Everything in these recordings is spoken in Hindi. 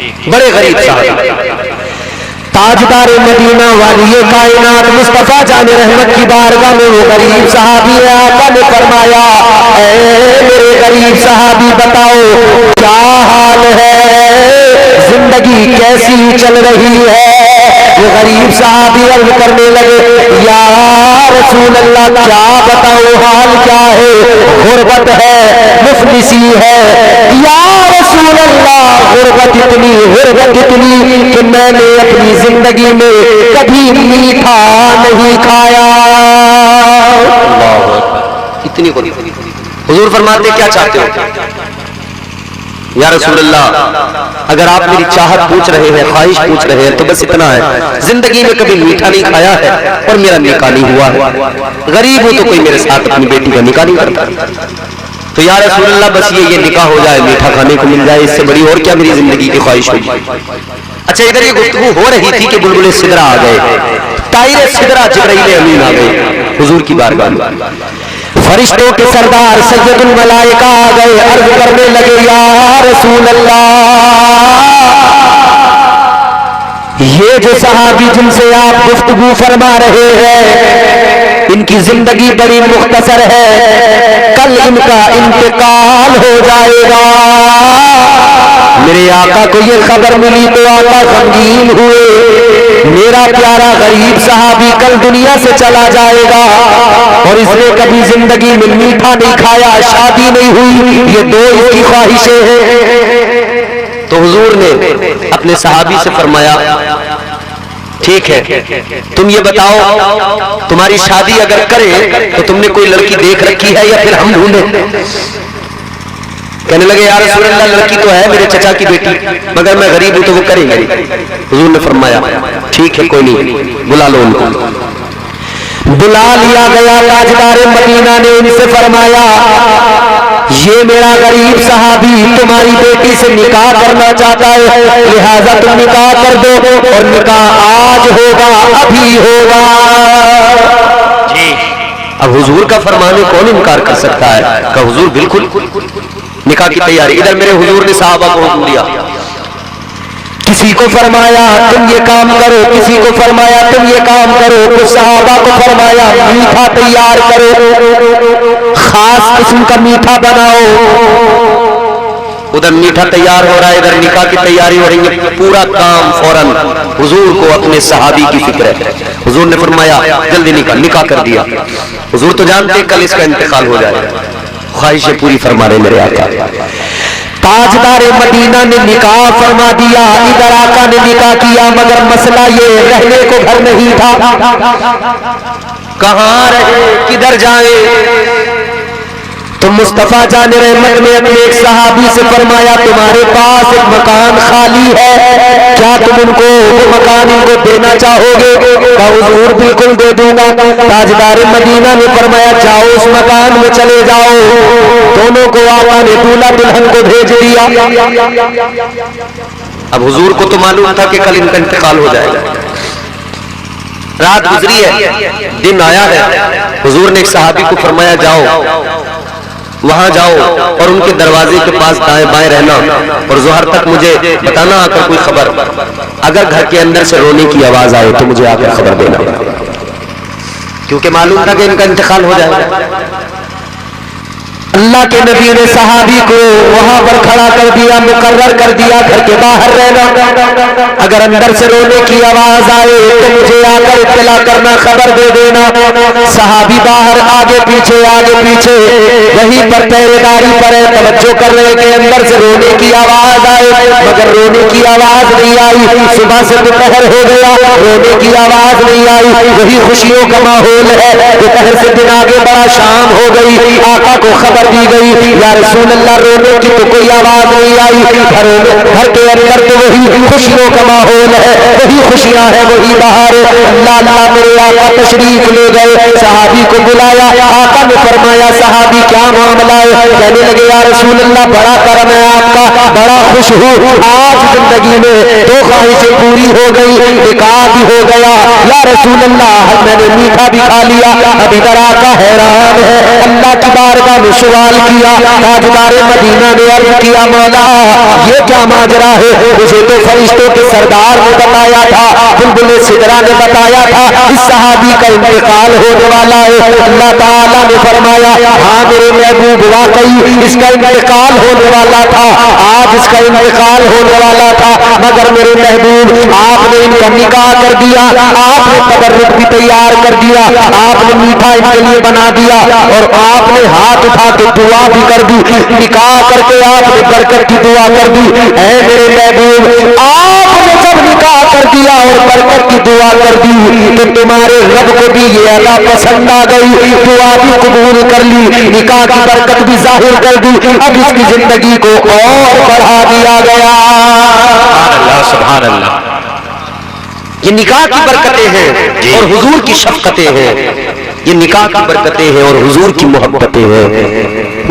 बड़े गरीब साहब, ताजदार मदीना वाली कायनात मुस्तफा जाने रहमत की बारगाह में वो गरीब सहाबी है। आका ने फरमाया, ऐ मेरे गरीब सहाबी बताओ क्या हाल है, जिंदगी कैसी चल रही है। वो गरीब सहाबी अर्ज करने लगे, या रसूल अल्लाह क्या बताओ हाल क्या है, गुर्बत है, मुफलिसी है। या रसूल अल्लाह गुर्बत इतनी कि मैंने अपनी जिंदगी में कभी मीठा नहीं खाया। इतनी हुजूर फरमाते क्या चाहते हो? या रसूल अल्लाह, अगर आप मेरी चाहत पूछ रहे हैं, ख्वाहिश पूछ रहे हैं, तो बस इतना है, जिंदगी में कभी मीठा नहीं खाया है और मेरा निकाह नहीं हुआ है। गरीब हूं तो कोई मेरे साथ अपनी बेटी का निकाह नहीं करता। तो या रसूल अल्लाह बस ये निकाह हो जाए, मीठा खाने को मिल जाए, इससे बड़ी और क्या मेरी जिंदगी की ख्वाहिश होगी। अच्छा, इधर ये गुफ्तगू हो रही थी कि बुलबुल सिदरा आ गए, ताइर सिदरा जिब्राइल अमीन आ गए हुजूर की बारगाह में। फरिश्तों के सरदार सैयदुल मलाइका आ गए, अर्ज करने लगे, या रसूल अल्लाह, ये जो सहाबी जिनसे आप गुफ्तगू फरमा रहे हैं, इनकी जिंदगी बड़ी मुख्तसर है, कल इनका इंतकाल हो जाएगा। मेरे आका को ये खबर मिली तो आका गमगीन हुए, मेरा प्यारा गरीब सहाबी कल दुनिया से चला जाएगा और इसने कभी जिंदगी में मीठा नहीं खाया, शादी नहीं हुई, ये दो इसकी ख्वाहिशें हैं। तो हुजूर ने अपने सहाबी से फरमाया, ठीक है, तुम ये बताओ तुम्हारी शादी अगर करें तो तुमने कोई लड़की देख रखी है या फिर हम ढूंढें? कहने लगे, या रसूल अल्लाह लड़की तो है मेरे चचा की बेटी, मगर मैं गरीब हूं तो वो करेंगे। हुजूर ने फरमाया, ठीक है कोई नहीं, बुला लो उनको। बुला लिया गया। ताजदार मदीना ने उनसे फरमाया, ये मेरा गरीब सहाबी तुम्हारी बेटी से निकाह करना चाहता है, लिहाजा तुम निकाह कर दो और निकाह आज होगा, अभी होगा जी। अब हुजूर का फरमाने कौन इनकार कर सकता है? कहा हुजूर बिल्कुल, निकाह की तैयारी। इधर मेरे हुजूर ने साहबा को हुक्म दिया, किसी को फरमाया तुम ये काम करो, किसी को फरमाया तुम ये काम करो, कुछ सहाबा को फरमाया मीठा तैयार करो, खास किस्म का मीठा बनाओ। उधर मीठा तैयार हो रहा है, इधर निकाह की तैयारी हो रही है, पूरा काम फौरन हुजूर को अपने सहाबी की फिक्र है। हुजूर ने फरमाया जल्दी निकाह कर दिया। हुजूर तो जानते कल इसका इंतकाल हो जाएगा, ख्वाहिशें पूरी फरमा रहे मेरे आका। ताजदार मदीना ने निकाह फरमा दिया, इधर आका ने निकाह किया, मगर मसला ये रहने को घर नहीं था। कहां रहे, किधर जाए? तो मुस्तफा जाने रहमत ने अपने एक सहाबी से फरमाया, तुम्हारे पास एक मकान खाली है, क्या तुम उनको वो मकान इनको देना चाहोगे? हुजूर बिल्कुल दे दूंगा। ताजदार मदीना ने फरमाया, जाओ उस मकान में चले जाओ। दोनों को आका ने दूल्हा दुल्हन को भेज दिया। अब हुजूर को तो मालूम था कि कल इनका इंतकाल हो जाएगा। रात गुजरी है, दिन आया है। हुजूर ने एक सहाबी को फरमाया, जाओ वहां जाओ और उनके दरवाजे के पास दाएं बाएं रहना और जोहर तक मुझे बताना आकर कोई खबर, अगर घर के अंदर से रोने की आवाज आए तो मुझे आकर खबर देना, क्योंकि मालूम था कि इनका इंतकाल हो जाएगा। अल्लाह के नबी ने सहाबी को वहां पर खड़ा कर दिया, मुकर्रर कर दिया घर के बाहर रहना, अगर अंदर से रोने की आवाज आए तो मुझे आकर इत्तला करना, खबर दे देना। सहाबी बाहर आगे पीछे वहीं पर पहरेदारी पर है, तवज्जो कर रहे कि अंदर से रोने की आवाज आए, मगर रोने की आवाज नहीं आई। सुबह से दोपहर हो गया, रोने की आवाज नहीं आई, वही खुशियों का माहौल है। दोपहर से दिन आगे बढ़ा, शाम हो गई, आका को खबर दी गई, या रसूल अल्लाह रोने की तो कोई आवाज नहीं आई, घर के अंदर तो वही खुशियों का माहौल है, वही खुशियां हैं, वही बाहर। अल्लाह अल्लाह मेरे आका तशरीफ ले गए, सहाबी को बुलाया, आका ने फरमाया सहाबी क्या मामला है? कहने लगे, या रसूल अल्लाह बड़ा करम है आपका, बड़ा खुश हूँ, आज जिंदगी में दो ख्वाहिशें पूरी हो गई, निकाह भी हो गया। या रसूल अल्लाह मैंने मीठा भी खा लिया। अब इधर आका हैरान है, अल्लाह की बारगाह में सवाल किया। ताजदारे मदीना ने अर्ज किया, मौला ये क्या माजरा है? मुझे तो फरिश्तों के सरदार ने बताया था, बुलबुल सिदरा ने बताया था इस सहाबी का इंतकाल होने वाला है। अल्लाह ताला ने फरमाया, हाँ मेरे महबूब वाकई इसका इंतकाल होने वाला था, आज इसका इंतकाल होने वाला था, मगर मेरे महबूब आपने इनका निकाह कर दिया, आपने तबर्रुक भी तैयार कर दिया, आपने मीठा इनके लिए बना दिया और आपने हाथ उठा के दुआ भी कर दी। निकाह करके आपने बरकत की दुआ कर दी। ऐ मेरे महबूब आपने जब निकाह कर दिया और बरकत की दुआ कर दी तो तुम्हारे रब को भी ये अदा पसंद आ गई, दुआ भी कबूल कर ली, निकाह की बरकत भी जाहिर कर दी। अब इसकी जिंदगी को और बढ़ा दिया गया। सुभान अल्लाह। ये निकाह की बरकतें हैं और हुजूर की शफकतें हैं, ये निकाह की बरकतें हैं और हुजूर की मोहब्बतें हैं।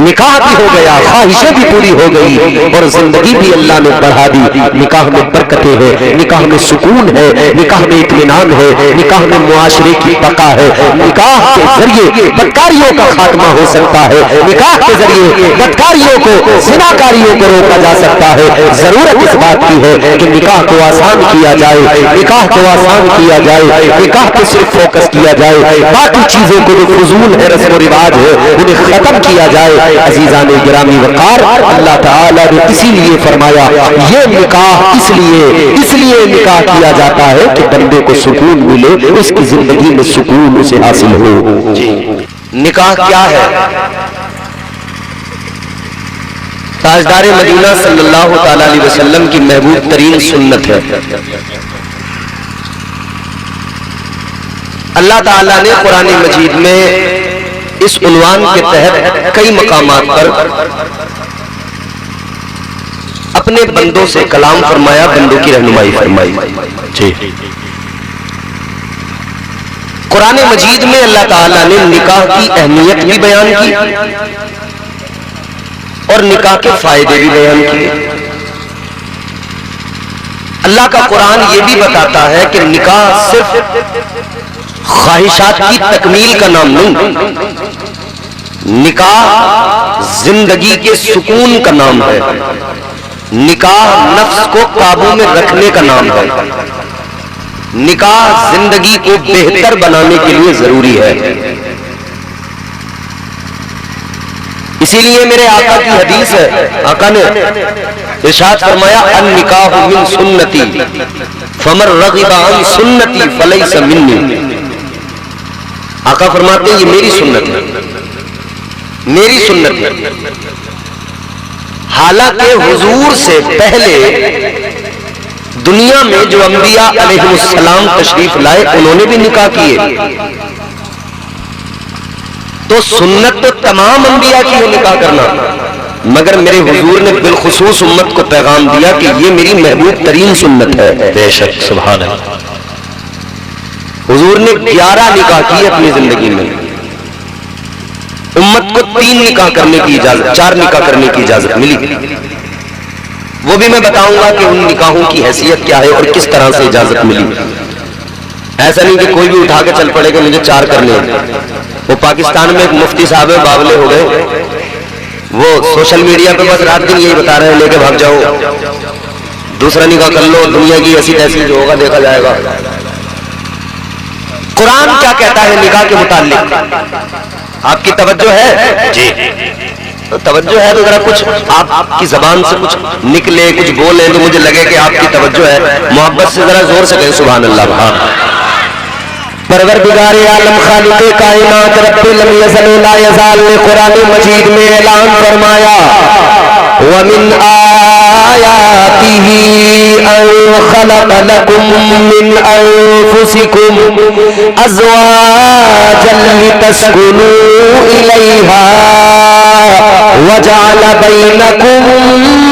निकाह भी हो गया, ख्वाहिशें भी पूरी हो गई और जिंदगी भी अल्लाह ने बढ़ा दी। निकाह में बरकतें हैं, निकाह में सुकून है, निकाह में इत्मीनान है, निकाह में मुआशरे की बका है। निकाह के जरिए बदकारियों का खात्मा हो सकता है, निकाह के जरिए बदकारियों को, ज़िनाकारियों को रोका जा सकता है। जरूरत इस बात की है कि निकाह को आसान किया जाए, निकाह को आसान किया जाए, निकाह पे सिर्फ फोकस किया जाए, बाकी चीजों को जो फजूल है, रस्म रिवाज है, उन्हें खत्म किया जाए। अजीजाने गिरामी वकार, अल्लाह ताला ने इसीलिए फरमाया ये निकाह इसलिए निकाह किया जाता है कि बंदे को सुकून मिले, उसकी जिंदगी में सुकून उसे हासिल हो। जी, निकाह क्या है? ताजदारे मदीना सल्लल्लाहु ताला अलैहि वसल्लम की महबूब तरीन सुन्नत है। अल्लाह ताला ने कुरान मजीद में इस उन्वान के तहत कई मकामात पर अपने बंदों से कलाम फरमाया, बंदों की रहनुमाई फरमाई। जी, कुरान मजीद में अल्लाह ताला ने निकाह की अहमियत भी बयान की और निकाह के फायदे भी बयान किए। अल्लाह का कुरान ये भी बताता है कि निकाह सिर्फ ख्वाहिशात की तकमील का नाम नहीं, निकाह जिंदगी के सुकून का नाम है, निकाह नफ्स को काबू में रखने का नाम है, निकाह जिंदगी को बेहतर बनाने के लिए जरूरी है। इसीलिए मेरे आका की हदीस है, आका ने इरशाद फरमाया, अन निकाह मिन सुन्नती फमर रगिबा अन सुन्नती फलैसा मिन्नी। आका फरमाते हैं ये मेरी सुन्नत है, मेरी सुन्नत है। हालांकि हुजूर से पहले दुनिया में जो अंबिया अलैहिमुस्सलाम तशरीफ लाए उन्होंने भी निकाह किए, तो सुन्नत तो तमाम अंबिया की है निकाह करना, मगर मेरे हुजूर ने बिलखुसूस उम्मत को पैगाम दिया कि ये मेरी महबूब तरीन सुन्नत है। बेशक, सुभान अल्लाह। हुजूर ने 11 निकाह किए अपनी जिंदगी में। उम्मत को 3 निकाह करने की इजाजत, 4 निकाह करने की इजाजत मिली। वो भी मैं बताऊंगा कि उन निकाहों की हैसियत क्या है और किस तरह से इजाजत मिली। ऐसा नहीं कि कोई भी उठा के चल पड़ेगा मुझे 4 करने हैं। वो पाकिस्तान में एक मुफ्ती साहब है, बावले हो गए, वो सोशल मीडिया पे बस रात दिन यही बता रहे हैं लेके भाग जाओ, दूसरा निकाह कर लो, दुनिया की ऐसी तैसी जो होगा देखा जाएगा। कुरान क्या कहता है निकाह के मुताल्लिक? आपकी तवज्जो है? जी, तो तवज्जो है तो जरा कुछ आपकी जबान से कुछ निकले, कुछ बोले तो मुझे लगे कि आपकी तवज्जो है। मोहब्बत से जरा जोर से कहें सुभान अल्लाह। परवरदिगार आलम खालिक़े कायनात रब्बुल लम यज़ल ला यज़ाल ने कुरान मजीद में ऐलान फरमाया, व मिन आयातिही अन खलक़ लकुम मिन अनफुसिकुम अज़वाजन लितस्कुनू इलैहा व जअल बैनकुम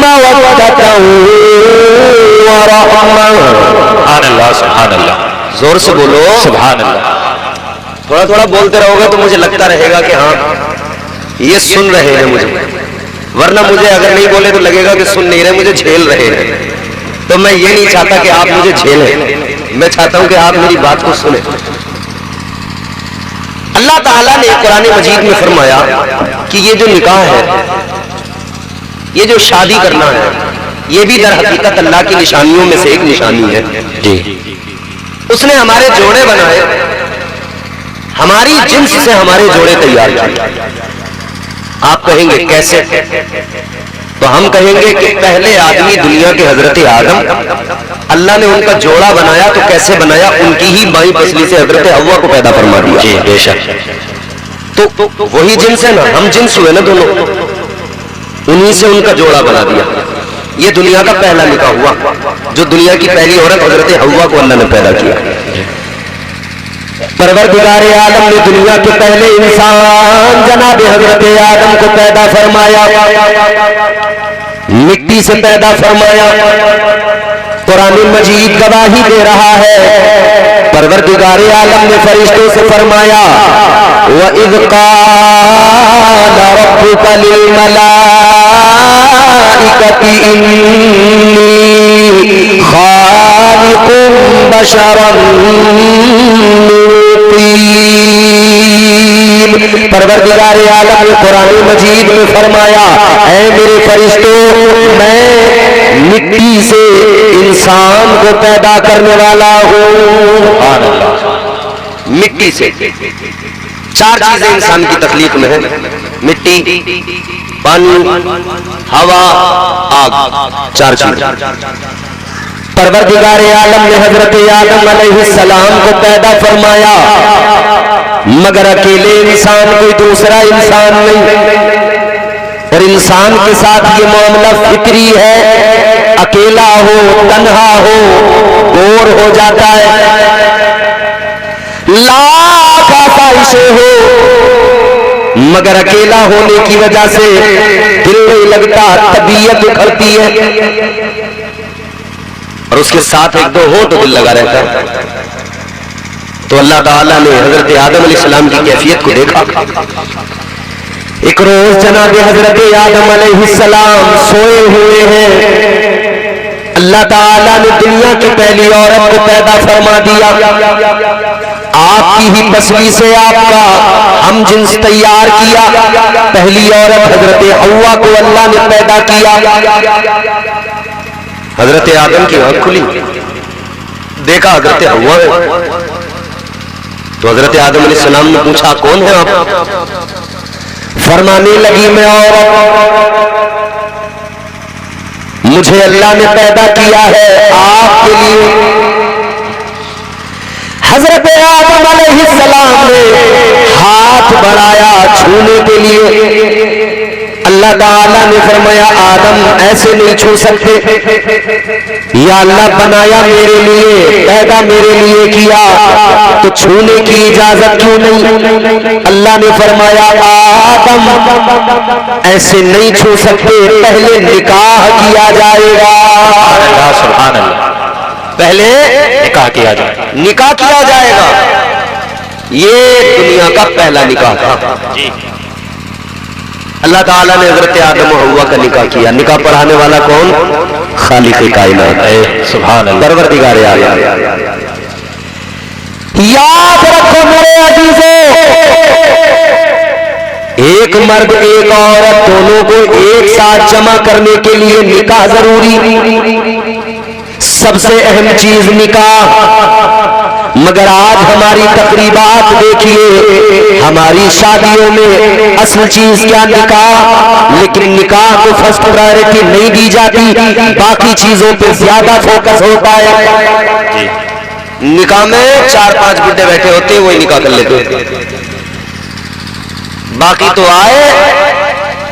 मवद्दतन व रहमा। सुभान अल्लाह, सुभान अल्लाह। जोर से बोलो सुभान अल्लाह। थोड़ा थोड़ा बोलते रहोगे तो मुझे लगता रहेगा कि हाँ ये सुन रहे हैं मुझे, वरना मुझे अगर नहीं बोले तो लगेगा कि सुन नहीं रहे, मुझे झेल रहे हैं। तो मैं ये नहीं चाहता कि आप मुझे झेलें, मैं चाहता हूं कि आप मेरी बात को सुने। अल्लाह ताला ने कुरान मजीद में फरमाया कि ये जो निकाह है, ये जो शादी करना है, ये भी दर हकीकत अल्लाह की निशानियों में से एक निशानी है जी। उसने हमारे जोड़े बनाए, हमारी जिन्स से हमारे जोड़े तैयार किए। आप कहेंगे कैसे? तो हम कहेंगे कि पहले आदमी दुनिया के हजरत आदम, अल्लाह ने उनका जोड़ा बनाया तो कैसे बनाया? उनकी ही बाई पसली से हजरत हव्वा को पैदा फरमा दिया जी, बेशक। तो वही जिन्स है ना, हम जिन्स हुए ना दोनों, उन्हीं से उनका जोड़ा बना दिया। ये दुनिया का पहला निकाह हुआ, जो दुनिया की पहली औरत हजरत हव्वा को अल्लाह ने पैदा किया। परवरदिगार आलम ने दुनिया के पहले इंसान जनाब हजरत आदम को पैदा फरमाया, मिट्टी से पैदा फरमाया। कुरान मजीद गवाही दे रहा है, परवरदिगार आलम ने फरिश्तों से फरमाया, व इज़ क़ाल रब्बुका लिल मलाइकति इन्नी खालिक़ुम बशरन परवरदिगार आलम ने कुरान मजीद में फरमाया, ऐ मेरे फरिश्तों, मैं मिट्टी से इंसान को पैदा करने वाला हूँ। मिट्टी से चार चीजें इंसान की तख्लीक में है, मिट्टी, पानी, हवा, आग, चार चीजें। परवरदिगार आलम ने हजरत आदम अलैहिस्सलाम को पैदा फरमाया, मगर अकेले इंसान, कोई दूसरा इंसान नहीं। और इंसान के साथ ये मामला फिक्री है, अकेला हो, तन्हा हो, बोर हो जाता है, लाख आसाइशें हो, मगर अकेला होने की वजह से दिल नहीं लगता, तबीयत उखड़ती है। और उसके साथ एक दो हो तो दिल लगा रहता है। तो अल्लाह ताला ने हजरत आदम अलैहिस्सलाम की कैफियत को देखा। एक रोज जनाब हजरत आदम अलैहिस्सलाम सोए हुए हैं, अल्लाह ताला ने दुनिया की पहली औरत को पैदा फरमा दिया। आपकी ही पसली से आपका हम जिन्स तैयार किया। पहली औरत हजरत हव्वा को अल्लाह ने पैदा किया। हजरत आदम की आंख खुली, देखा हजरत हव्वा है। तो हजरत आदम अलैहिस्सलाम ने पूछा, कौन है आप? फरमाने लगी, मैं औरत, मुझे अल्लाह ने पैदा किया है आपके लिए। हजरत आदम अलैहिस्सलाम ने हाथ बढ़ाया छूने के लिए। अल्लाह ताला ने फरमाया, आदम ऐसे नहीं छू सकते, या अल्लाह बनाया मेरे लिए, पैदा मेरे लिए किया, तो छूने की इजाजत क्यों नहीं? अल्लाह ने फरमाया, आदम ऐसे नहीं छू सकते, पहले निकाह किया जाएगा। सुभान अल्लाह, पहले निकाह किया जाएगा, निकाह किया जाएगा। ये दुनिया का पहला निकाह था जी। अल्लाह ताला ने हजरत आदम और हव्वा का निकाह किया। निकाह पढ़ाने वाला कौन? खालिक कायनात है, सुभान अल्लाह, परवरदिगार आलम। याद रखो मेरे अजीजों, एक मर्द एक औरत दोनों को एक साथ जमा करने के लिए निकाह जरूरी, सबसे अहम चीज निकाह। मगर आज हमारी तकरीबात देखिए, हमारी शादियों में असल चीज क्या? निकाह। लेकिन निकाह को फर्स्ट प्रायोरिटी नहीं दी जाती, बाकी चीजों पे ज्यादा फोकस होता है। निकाह में 4-5 बुड्ढे बैठे होते हैं, वही निकाह कर लेते हैं। बाकी तो आए,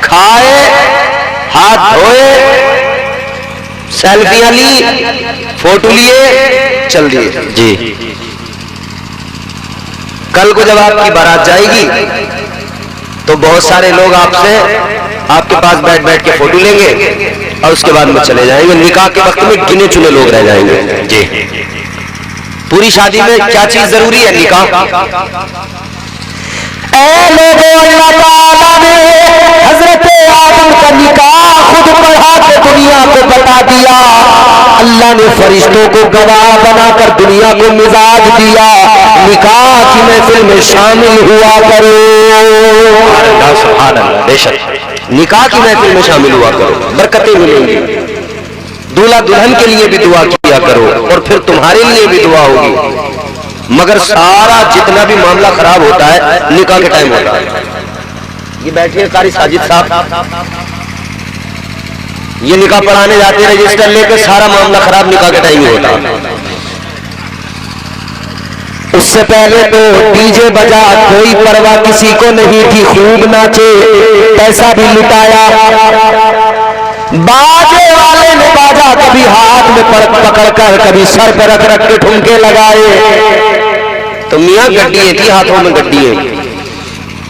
खाए, हाथ धोए, सेल्फियां ली, फोटो लिए, चल दिए जी। कल को जब आपकी बारात जाएगी तो बहुत सारे लोग आपके पास बैठ बैठ के फोटो लेंगे और उसके बाद में चले जाएंगे। निकाह के वक्त में गिने चुने लोग रह जाएंगे जी। पूरी शादी में क्या चीज जरूरी है? निकाह। ऐ लोगों, अल्लाह ताला ने हजरत आदम का निकाह खुद पढ़ा के दुनिया को बता दिया। अल्लाह ने फरिश्तों को गवाह बनाकर दुनिया को मिजाज दिया, निकाह की महफिल में शामिल हुआ करो। सुभान अल्लाह, बेशक निकाह की महफिल में शामिल हुआ करो, बरकतें मिलेंगी। दूल्हा दुल्हन के लिए भी दुआ किया करो और फिर तुम्हारे लिए भी दुआ होगी। मगर सारा जितना भी मामला खराब होता है निकाह के टाइम होता है। ये बैठे हैं कारी साजिद साहब, ये निकाह पढ़ाने जाते हैं रजिस्टर लेकर, सारा मामला खराब निकाह के टाइम ही होता है। उससे पहले तो डीजे बजा, कोई परवाह किसी को नहीं थी, खूब नाचे, पैसा भी लुटाया। बाजे वाले ने बाजा कभी हाथ में पकड़कर, कभी सर पर रख रख के ठुमके लगाए। तो मियाँ गड्डियां थी, हाथों में गड्डियां,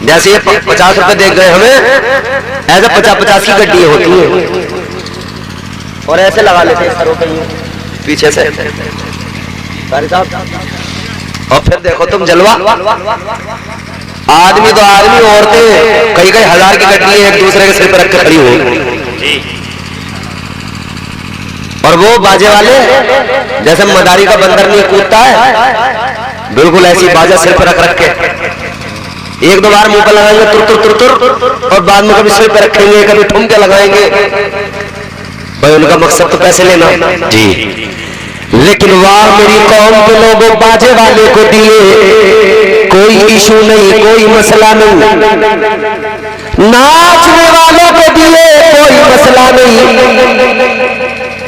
जैसे ये 50 रुपए देख गए हमें, ऐसे 50-50 की गड्डियां होती हैं और ऐसे लगा लेते हैं सरों पे पीछे से। और फिर देखो तुम जलवा, आदमी तो आदमी, औरतें कई कई हजार की गड्डी एक दूसरे के सिर पर रख के खड़ी हो। और वो बाजे वाले जैसे मदारी का बंदर नहीं कूदता है, बिल्कुल ऐसी बाजा सिर पर रख रख के एक दो बार मुंह पर लगाएंगे तुर तुर तुर तुर, और बाद में कभी सिर पर रखेंगे, कभी ठुमके लगाएंगे। भाई उनका मकसद तो पैसे लेना जी। लेकिन वाह मेरी कौम के लोगों, बाजे वाले को दिए कोई इशू नहीं, कोई मसला नहीं, नाचने वालों को दिए कोई मसला नहीं,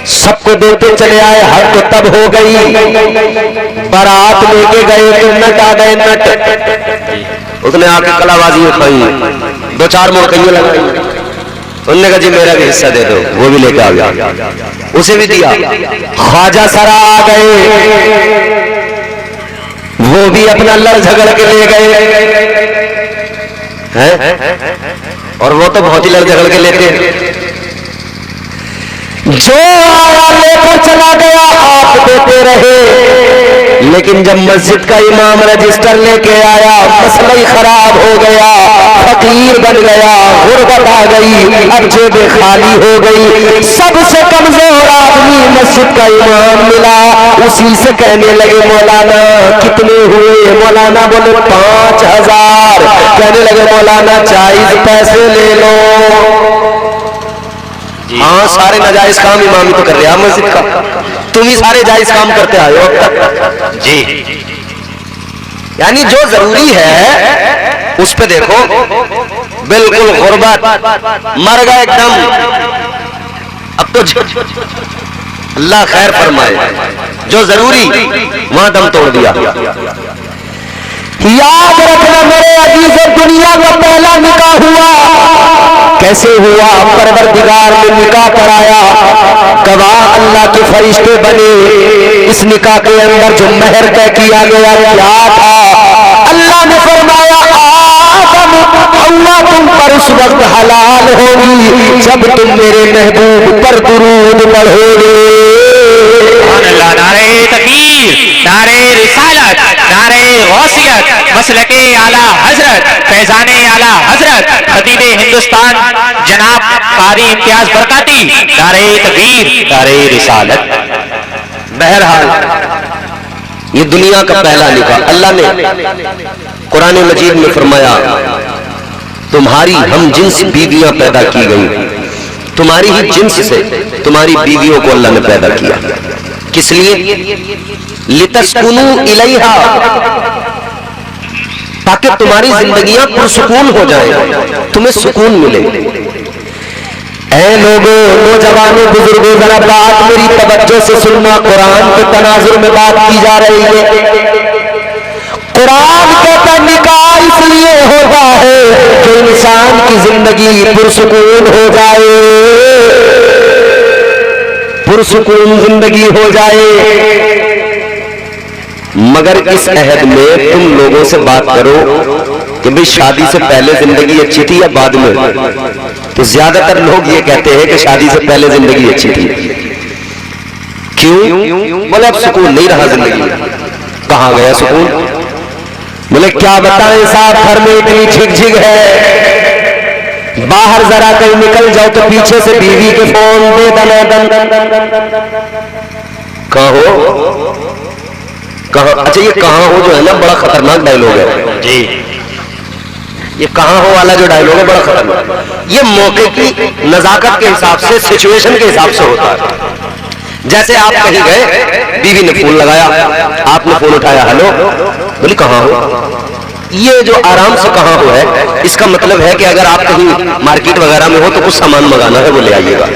सबको देते चले आए। हद तो तब हो गई, बारात लेके गए तो नट आ गए, नट उसने आके कलाबाजी उठाई, 2-4 मोड़कइयां लगाई। उन्होंने कहा जी मेरा भी हिस्सा दे दो, वो भी लेके आ गया, उसे भी दिया। ख्वाजा सरा आ गए, वो भी अपना लड़ झगड़ के ले गए हैं, और वो तो बहुत ही लड़ झगड़ के लेते हैं। जो आया लेकर चला गया, आप देते रहे, लेकिन जब मस्जिद का इमाम रजिस्टर लेके आया, मसला ही खराब हो गया, फकीर बन गया, गुर्बत आ गई, अब जेबें खाली हो गई। सबसे कमजोर आदमी मस्जिद का इमाम मिला, उसी से कहने लगे मौलाना कितने हुए? मौलाना बोले 5000। कहने लगे मौलाना 40 पैसे ले लो। हाँ सारे नाजायज काम इमामी तो कर रहे हैं मस्जिद का, तुम ही सारे जायज काम करते आए हो अब तक जी। यानी जो जरूरी है उस पे देखो, बिल्कुल गुर्बत, मर गए एकदम। अब तो अल्लाह खैर फरमाए, जो जरूरी वहां दम तोड़ दिया। याद रखना मेरे अजीज, दुनिया का पहला निकाह हुआ कैसे हुआ? परवरदिगार ने निकाह पढ़ाया, गवाह अल्लाह के फरिश्ते बने। इस निकाह के अंदर जो महर तय किया गया क्या था? अल्लाह ने फरमाया आदम हव्वा तुम पर उस वक्त हलाल होगी जब तुम मेरे महबूब पर दुरूद पढ़ोगे। नारे तकबीर, नारे रिसालत, नारे गौसियत, मसलके आला हजरत, फैजाने आला हजरत, खतीब हिंदुस्तान जनाब कारी इम्तियाज बरकाती, नारे तकबीर, नारे रिसालत। बहरहाल ये दुनिया का पहला निकाह। अल्लाह ने कुरान मजीद में फरमाया तुम्हारी हम जिन्स बीवियां पैदा की गई, तुम्हारी ही जिन्स से तुम्हारी बीवियों को अल्लाह ने पैदा किया। किस लिए? लितस्कुनु इलैहा, ताकि तुम्हारी जिंदगियां पुरसुकून हो जाए, तुम्हें सुकून मिले। ऐ लोगों, नौजवानों, बुजुर्गों, जरा बात मेरी तवज्जो से सुनना। कुरान के तनाजुर में बात की जा रही है। कुरान कहता निकाह इसलिए होता है कि इंसान की जिंदगी पुरसुकून हो जाए, पुरसुकून जिंदगी हो जाए। मगर इस अहद में तुम लोगों से बात करो कि भाई शादी से पहले जिंदगी अच्छी थी या बाद में? तो ज्यादातर लोग ये कहते हैं कि शादी से पहले जिंदगी अच्छी थी। क्यों? बोले अब सुकून नहीं रहा जिंदगी में। कहां गया सुकून? बोले क्या बताएं साहब, घर में इतनी झिकझिक है, बाहर जरा कहीं निकल जाओ तो पीछे से बीवी के फोन दे दनादन। कहाँ हो, कहाँ? अच्छा ये कहाँ हो जो है ना बड़ा खतरनाक डायलॉग है जी। ये कहाँ हो वाला जो डायलॉग है बड़ा खतरनाक। ये मौके की नजाकत के हिसाब से, सिचुएशन के हिसाब से होता है। जैसे आप कहीं गए, बीवी ने फोन लगाया, आपने फोन उठाया, हेलो, बोली कहाँ हो। ये जो आराम से कहाँ हो है, इसका मतलब है कि अगर आप कहीं मार्केट वगैरह में हो तो कुछ सामान मंगाना है वो ले आइएगा,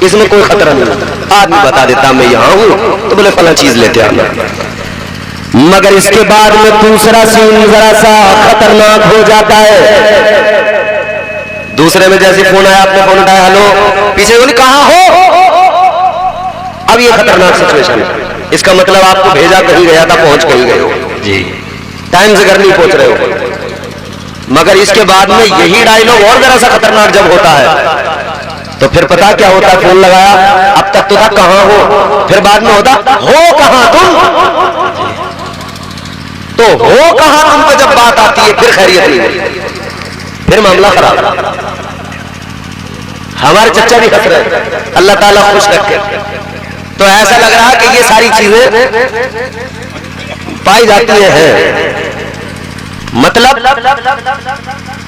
इसमें कोई खतरा नहीं। आदमी बता देता मैं यहाँ हूँ तो बोले फला चीज लेते आना। मगर इसके बाद में दूसरा सीन जरा सा खतरनाक हो जाता है। दूसरे में जैसे फोन आया, आपने फोन उठाया, हेलो, पीछे बोली कहाँ हो। अब ये खतरनाक सिचुएशन है। इसका मतलब आपको भेजा कहीं गया था, पहुंच कहीं गए हो जी, टाइम से घर नहीं पहुंच रहे हो। मगर इसके बाद में यही डायलॉग और जरा सा खतरनाक जब होता है तो फिर पता क्या होता है, फोन लगाया, अब तक तो था कहां हो, फिर बाद में होता हो कहां तुम। तो हो कहां तुम पे जब बात आती है फिर खैरियत नहीं, फिर मामला खराब। हमारे चच्चा भी हंस रहे, अल्लाह ताला खुश रखे। तो ऐसा लग रहा है कि ये सारी चीजें पाई जाती हैं। मतलब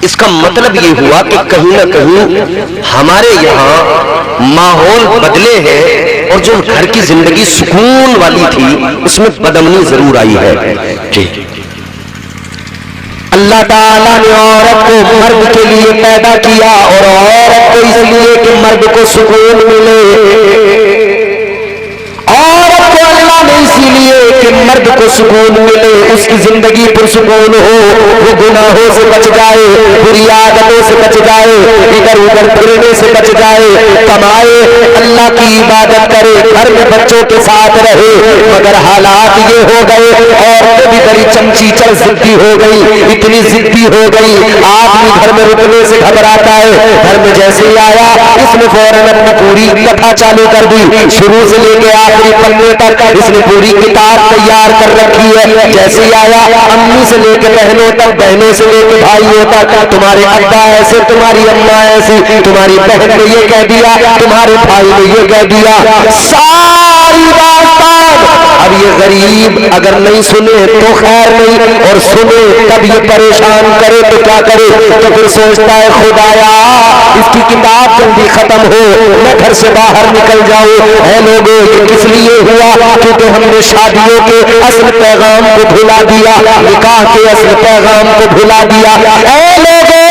इसका मतलब ये हुआ कि कहीं ना कहीं हमारे यहाँ माहौल बदले हैं और जो घर की जिंदगी सुकून वाली थी उसमें बदमनी जरूर आई है जी। अल्लाह ताला ने औरत को मर्द के लिए पैदा किया और औरत को इसलिए कि मर्द को सुकून मिले। औरत को अल्लाह ने इसीलिए कि मर्द को सुकून मिले, उसकी जिंदगी पुरसुकून हो, वो गुनाहों से बच जाए, बुरी आदतों से बच जाए, इधर उधर फिरने से बच जाए, कमाए, अल्लाह की इबादत करे, घर में बच्चों के साथ रहे। मगर हालात ये हो गए, औरतें भी बड़ी चमची चल जिद्दी हो गई, इतनी जिद्दी हो गई, आदमी घर में रुकने से घबराता है। घर में जैसे ही आया इसने फौरन अपनी पूरी कथा चालू कर दी, शुरू से लेके आखिरी पन्ने तक इसने पूरी किताब तैयार कर रखी है। जैसे ही आया अम्मी से लेके बहनों तक, बहनों से लेके भाइयों तक, तुम्हारे अब्बा ऐसे, तुम्हारी अम्मा ऐसी, तुम्हारी बहन ने ये कह दिया, तुम्हारे भाई ने ये कह दिया, सारी बात। अब ये गरीब अगर नहीं सुने तो खैर नहीं, और सुने तब ये परेशान करे तो क्या करे, तो फिर सोचता है खुदाया इसकी किताब जल्दी खत्म हो, मैं घर से बाहर निकल जाऊं। है लोगों ये किस लिए हुआ, क्योंकि हमने शादियों के असल पैगाम को भुला दिया, निकाह के असल पैगाम को भुला दिया। ऐ लोगों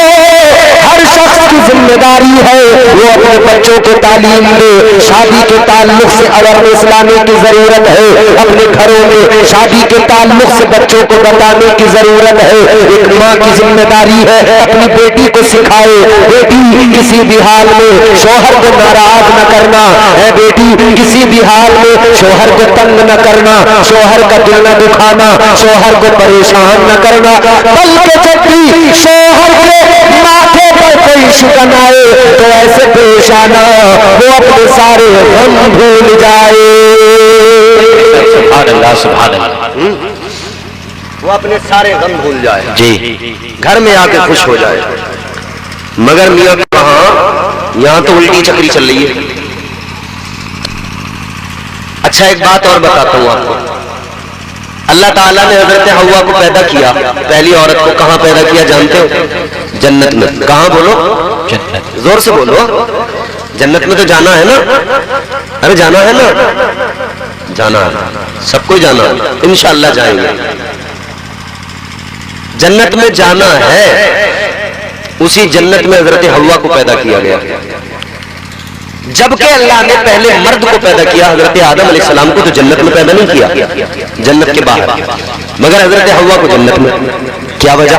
हर शख्स की जिम्मेदारी है वो अपने बच्चों को तालीम दे, शादी के ताल्लुक से अवेयरनेस लाने की जरूरत है, अपने घरों में शादी के ताल्लुक से बच्चों को बताने की जरूरत है। एक माँ की जिम्मेदारी है अपनी बेटी को सिखाए, बेटी किसी भी हाल में शौहर को नाराज न करना है, बेटी किसी भी हाल में शौहर को तंग न करना, शौहर का दिल न दुखाना, शौहर को परेशान न करना, बल्कि जब भी शौहर के माथे पर कोई शिकन आए तो ऐसे पेश आना वो अपने सारे गम भूल जाए। सुभान अल्लाह, सुभान अल्लाह। वो अपने सारे गम भूल जाए जी, घर में आके खुश हो जाए। मगर मियां कहाँ, यहाँ तो उल्टी चक्री चल रही है। अच्छा एक बात और बताता हूँ आपको, अल्लाह ताला ने हजरत हव्वा को पैदा किया, पहली औरत को कहाँ पैदा किया जानते हो? जन्नत में। कहाँ बोलो? जन्नत। जोर से बोलो। जन्नत में तो जाना है ना, अरे जाना है ना, जाना है, सबको जाना है, इंशाअल्लाह जाएंगे। जन्नत में जाना है, उसी जन्नत में हजरत हव्वा को पैदा किया गया। जबकि अल्लाह ने पहले मर्द को पैदा किया, हजरत आदम अलैहिस्सलाम को तो जन्नत में पैदा नहीं किया, जन्नत के बाहर, मगर हजरत हव्वा को जन्नत में। क्या वजह?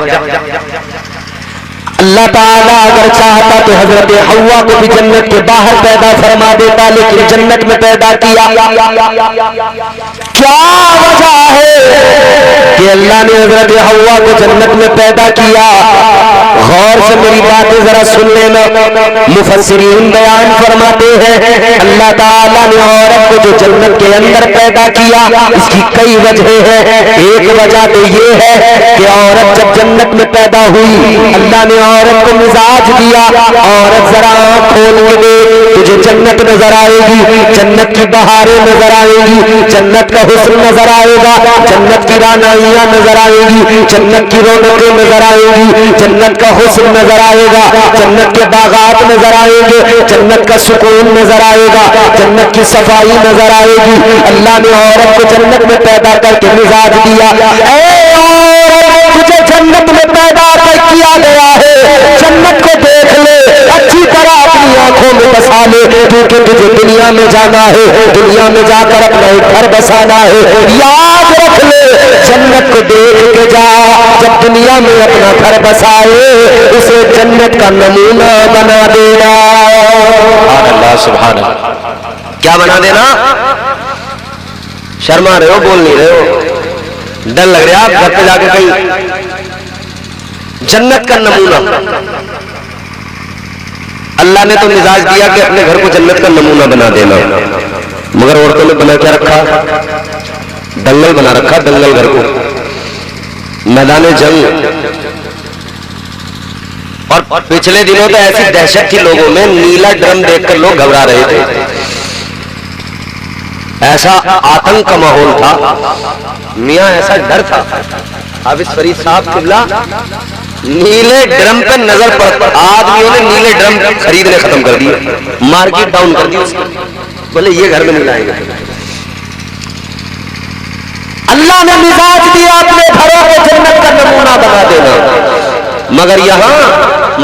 अल्लाह ताला अगर चाहता तो हजरत हव्वा को भी जन्नत के बाहर पैदा फरमा देता, लेकिन जन्नत में पैदा किया। क्या वजह है कि अल्लाह ने हजरत हव्वा को जन्नत में पैदा किया? गौर से मेरी बातें जरा सुन लेना। मुफस्सिरीन बयान फरमाते हैं अल्लाह ताला ने औरत को जो जन्नत के अंदर पैदा किया, इसकी कई वजह है। एक वजह तो ये है कि औरत जब जन्नत में पैदा हुई, अल्लाह ने औरत को मिजाज दिया, औरत जरा आंख खोल के दे, तुझे जन्नत नजर आएगी, जन्नत की बहारें नजर आएगी, जन्नत का हुस्न नजर आएगा, जन्नत की रानाइयां नजर आएगी, जन्नत की रौनकें नजर आएगी, जन्नत का हुस्न नजर आएगा, जन्नत के बागात नजर आएंगे, जन्नत का सुकून नजर आएगा, जन्नत की सफाई नजर आएगी। अल्लाह ने औरत को जन्नत में पैदा करके मिजाज दिया, तुझे जन्नत में पैदा किया गया है, जन्नत को देख ले, अच्छी तरह अपनी आंखों में बसा ले, क्योंकि तुझे दुनिया में जाना है, दुनिया में जाकर अपना एक घर बसाना है। याद रख ले, जन्नत को देख के जा, जब दुनिया में अपना घर बसाए, उसे जन्नत का नमूना बना देना। अल्लाह सुभान अल्लाह। क्या बना देना? शर्मा रहे हो, बोल नहीं रहे हो, डर लग रहा है घर पे जाके कहीं। जन्नत का नमूना अल्लाह ने तो मिजाज दिया कि अपने घर को जन्नत का नमूना बना देना, मगर औरतों ने बना क्या रखा? दंगल बना रखा, दंगल घर को, मैदान जंग। और पिछले दिनों तो ऐसी दहशत थी लोगों में, नीला ड्रम देखकर लोग घबरा रहे थे, ऐसा आतंक का माहौल था, मियां ऐसा डर था। हाफिज फरीद साहब किबला नीले ड्रम पे नजर पड़, आदमियों ने नीले ड्रम खरीदने खत्म कर दिए, मार्केट डाउन कर दी उसकी, बोले ये घर में नहीं लाएंगे। अल्लाह ने मिजाज दिया अपने घरों को जन्नत का नमूना बना देना, मगर यहां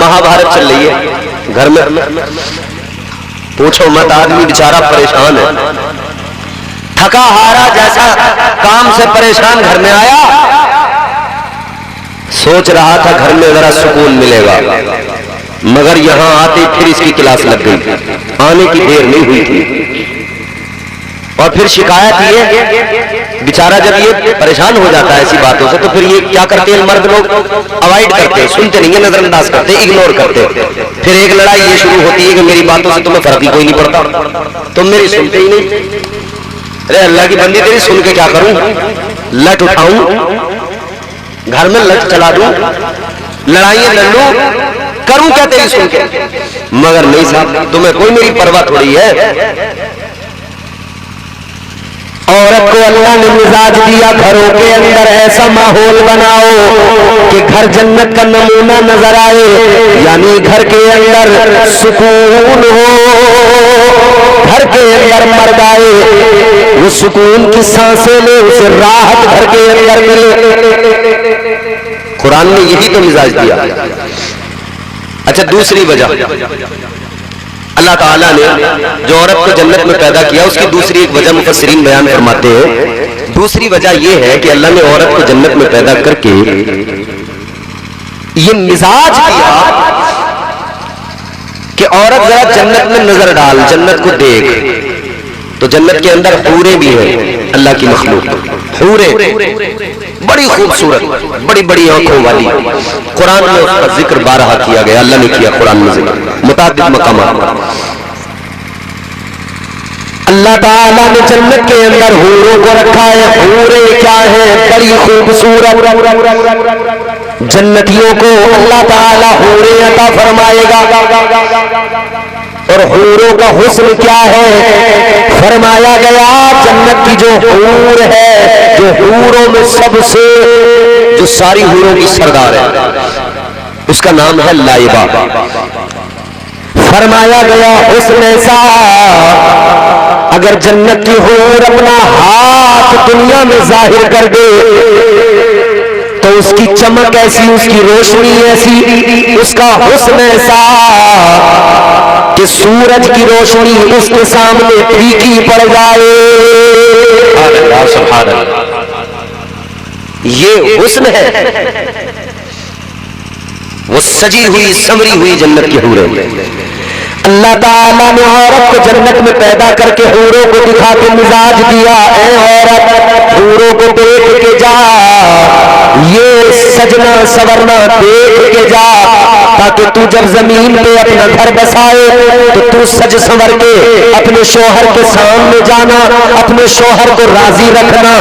महाभारत चल रही है घर में, पूछो मत, आदमी बेचारा परेशान है, थका हारा जैसा काम से परेशान घर में आया, सोच रहा था घर में जरा सुकून मिलेगा, मगर यहां आते फिर इसकी क्लास लग गई, आने की देर नहीं हुई थी। और फिर शिकायत ये, बेचारा जब ये परेशान हो जाता है ऐसी बातों से, तो फिर ये क्या करते हैं मर्द लोग? अवॉइड करते हैं, सुनते नहीं है, नजरअंदाज करते, इग्नोर करते। फिर एक लड़ाई ये शुरू होती है कि मेरी बातों से तुम्हें फर्क ही कोई नहीं पड़ता, तुम मेरी सुनते ही नहीं। अरे अल्लाह की बंदी, तेरी सुन के क्या करूं? लट उठाऊं, घर में लट चला दूं, लड़ाइयां लड़ लूं, करूं क्या तेरी सुन के? मगर नहीं साहब, तुम्हें कोई मेरी परवाह थोड़ी है। औरत को अल्लाह ने मिजाज दिया, घरों के अंदर ऐसा माहौल बनाओ कि घर जन्नत का नमूना नजर आए, यानी घर के अंदर सुकून हो, घर के अंदर मर्द आए, वो सुकून की सांसें ले, उसे राहत घर के अंदर मिले। कुरान ने यही तो मिजाज दिया। अच्छा, दूसरी वजह अल्लाह ताला ने जो औरत को जन्नत में पैदा किया, उसकी दूसरी एक वजह मुफस्सिरीन बयान फरमाते हैं। दूसरी वजह यह है कि अल्लाह ने औरत को जन्नत में पैदा करके ये मिजाज दिया कि औरत जरा जन्नत में नजर डाल, जन्नत को देख, तो जन्नत के अंदर हूरें भी हैं, अल्लाह की मखलूक हूरें, बड़ी खूबसूरत, बड़ी बड़ी आंखों वाली। कुरान में उसका जिक्र 12 किया गया, अल्लाह ने किया कुरान में जिक्र मुतादिद मकामात। अल्लाह ताला ने जन्नत के अंदर हूरों को रखा है। हूरें क्या है? बड़ी खूबसूरत, जन्नतियों को अल्लाह ताला हूरें अता फरमाएगा। और हूरों का हुस्न क्या है? फरमाया गया जन्नत की जो हूर है, जो हूरों में सबसे, जो सारी हूरों की सरदार है, उसका नाम है लाइबा। फरमाया गया हुस्न ऐसा, अगर जन्नत की हूर अपना हाथ दुनिया में जाहिर कर दे तो उसकी चमक ऐसी, उसकी रोशनी ऐसी, उसका हुस्न ऐसा कि सूरज की रोशनी उसके सामने फीकी पड़ जाए। सुभान अल्लाह, ये हुस्न है, वो सजी हुई संवरी हुई जन्नत की हूरें। अल्लाह ताला ने औरत को जन्नत में पैदा करके हूरों को दिखा के मिजाज दिया, ऐ औरत हूरों को देख के जा, ये सजना सवरना देख के जा, ताकि तू जब जमीन पे अपना घर बसाए तो तू सज संवर के अपने शोहर के सामने जाना, अपने शोहर को राजी रखना,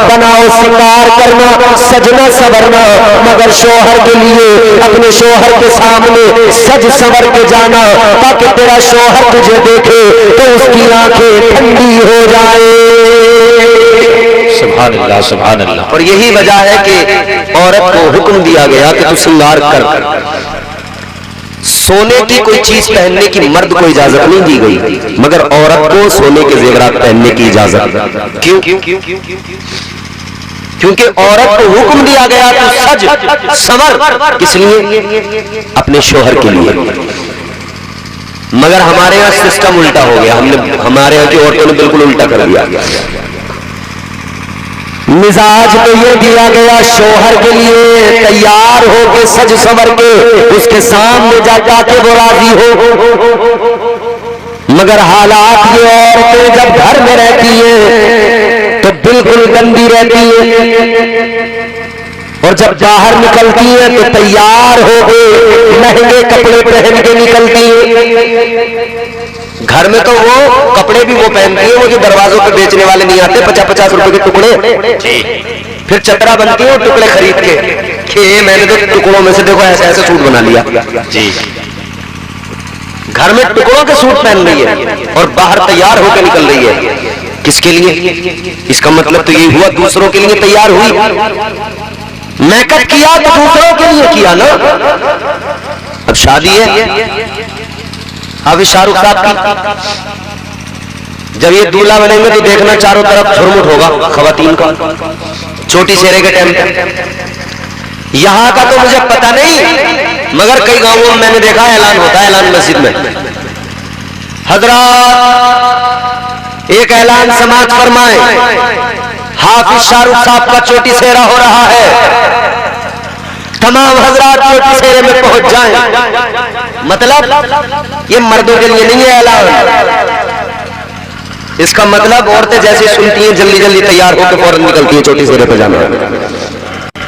बनाओ सिंगार करना, सजना सवरना, मगर शोहर के लिए अपने शोहर के सामने सज संवर के जाना, ताकि तेरा शोहर तुझे देखे तो उसकी आंखें ठंडी हो जाए। सुभान अल्लाह, सुभान अल्लाह। और यही वजह है कि औरत को हुक्म दिया गया कि तू श्रृंगार कर। सोने की कोई चीज पहनने की मर्द को इजाजत नहीं दी गई, मगर औरत को सोने के जेवरात पहनने की इजाजत। क्यों? क्योंकि औरत को हुक्म दिया गया तो सज संवर, किस लिए? अपने शोहर के लिए। मगर हमारे यहाँ सिस्टम उल्टा हो गया, हमारे यहाँ की औरतों ने बिल्कुल उल्टा कर दिया। मिजाज तो ये दिया गया शोहर के लिए तैयार हो के सज संवर के उसके सामने जाता के वो राजी हो, मगर हालात ये औरतें जब घर में रहती हैं तो बिल्कुल गंदी रहती है, और जब बाहर निकलती है तो तैयार हो के महंगे कपड़े पहन के निकलती है। घर में तो वो कपड़े भी वो पहनती है वो जो दरवाजों पे बेचने वाले नहीं आते 50-50 रुपए के टुकड़े, फिर चतरा बनती है टुकड़े खरीद के मैंने तो टुकड़ों में से देखो ऐसे ऐसे सूट बना लिया जी। घर में टुकड़ों के सूट पहन रही है और बाहर तैयार होकर निकल रही है, किसके लिए? इसका मतलब तो यही हुआ दूसरों के लिए तैयार हुई। मेकअप किया तो दूसरों के लिए किया ना। अब शादी है, अब शाहरुख साहब की, जब ये दूल्हा बनेंगे तो देखना चारों तरफ झुरमुट होगा खवातीन का, छोटी शेरे के टाइम पे। यहाँ का तो मुझे पता नहीं, मगर कई गांवों में मैंने देखा ऐलान होता है, ऐलान मस्जिद में, हजरत एक ऐलान समाज फरमाए, हाफिज शाहरुख साहब का चोटी सेहरा हो रहा है, तमाम हजरात चोटी सेहरे में पहुंच जाएं। मतलब ये मर्दों के लिए नहीं है ऐलान, इसका मतलब औरतें जैसे सुनती हैं जल्दी जल्दी तैयार होकर फौरन निकलती हैं चोटी सेहरे पे जाना है।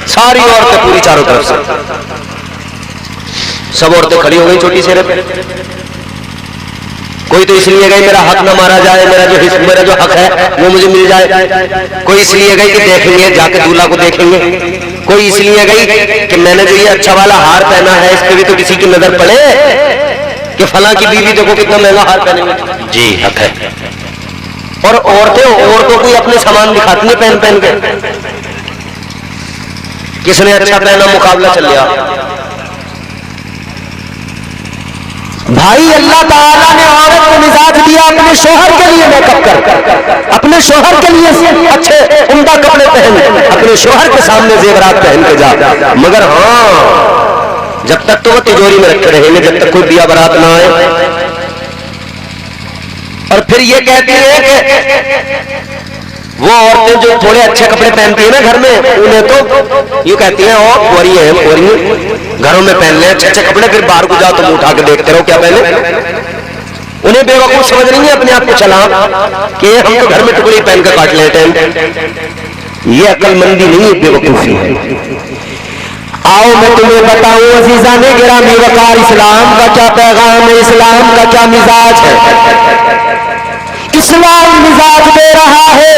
सारी औरतें पूरी चारों तरफ से सब औरतें खड़ी हो गई चोटी सेहरे पे। कोई तो इसलिए गई मेरा हक ना मारा जाए, मेरा जो हक है वो मुझे मिल जाए। कोई इसलिए गई कि देखेंगे जाके दूल्हा को देखेंगे। कोई इसलिए गई कि मैंने जो ये अच्छा वाला हार पहना है इस पे भी तो किसी की नजर पड़े कि फला की बीवी देखो कितना महंगा हार पहने जी, हक है। और औरतों को अपने सामान दिखाती है पहन पहन के, किसने अच्छा पहना मुकाबला चल गया। भाई अल्लाह ताला ने औरत को मिजाज दिया अपने शोहर के लिए मेकअप कर, अपने शोहर के लिए अच्छे उम्दा कपड़े पहन, अपने शोहर के सामने जेवरात पहन के जा। मगर हाँ, जब तक तो वो तिजोरी में रखे रहेंगे, जब तक कोई दिया बारात ना आए। और फिर ये कहती है कि वो औरतें जो थोड़े अच्छे कपड़े पहनती है ना घर में, उन्हें तो ये कहती हैं और कोरी है, घरों में पहन ले अच्छे अच्छे कपड़े, फिर बाहर को जाओ तो उठा के देखते रहो क्या पहने। उन्हें बेवकूफ समझ रही है अपने आप को चला कि हम तो घर में टुकड़ी पहन कर काट लेते हैं। ये अक्लमंदी नहीं है, बेवकूफी है। आओ मैं तुम्हें बताऊं अजीजाने गिरामी वकार, इस्लाम का क्या पैगाम है, इस्लाम का क्या मिजाज है। इस्लाम मिजाज दे रहा है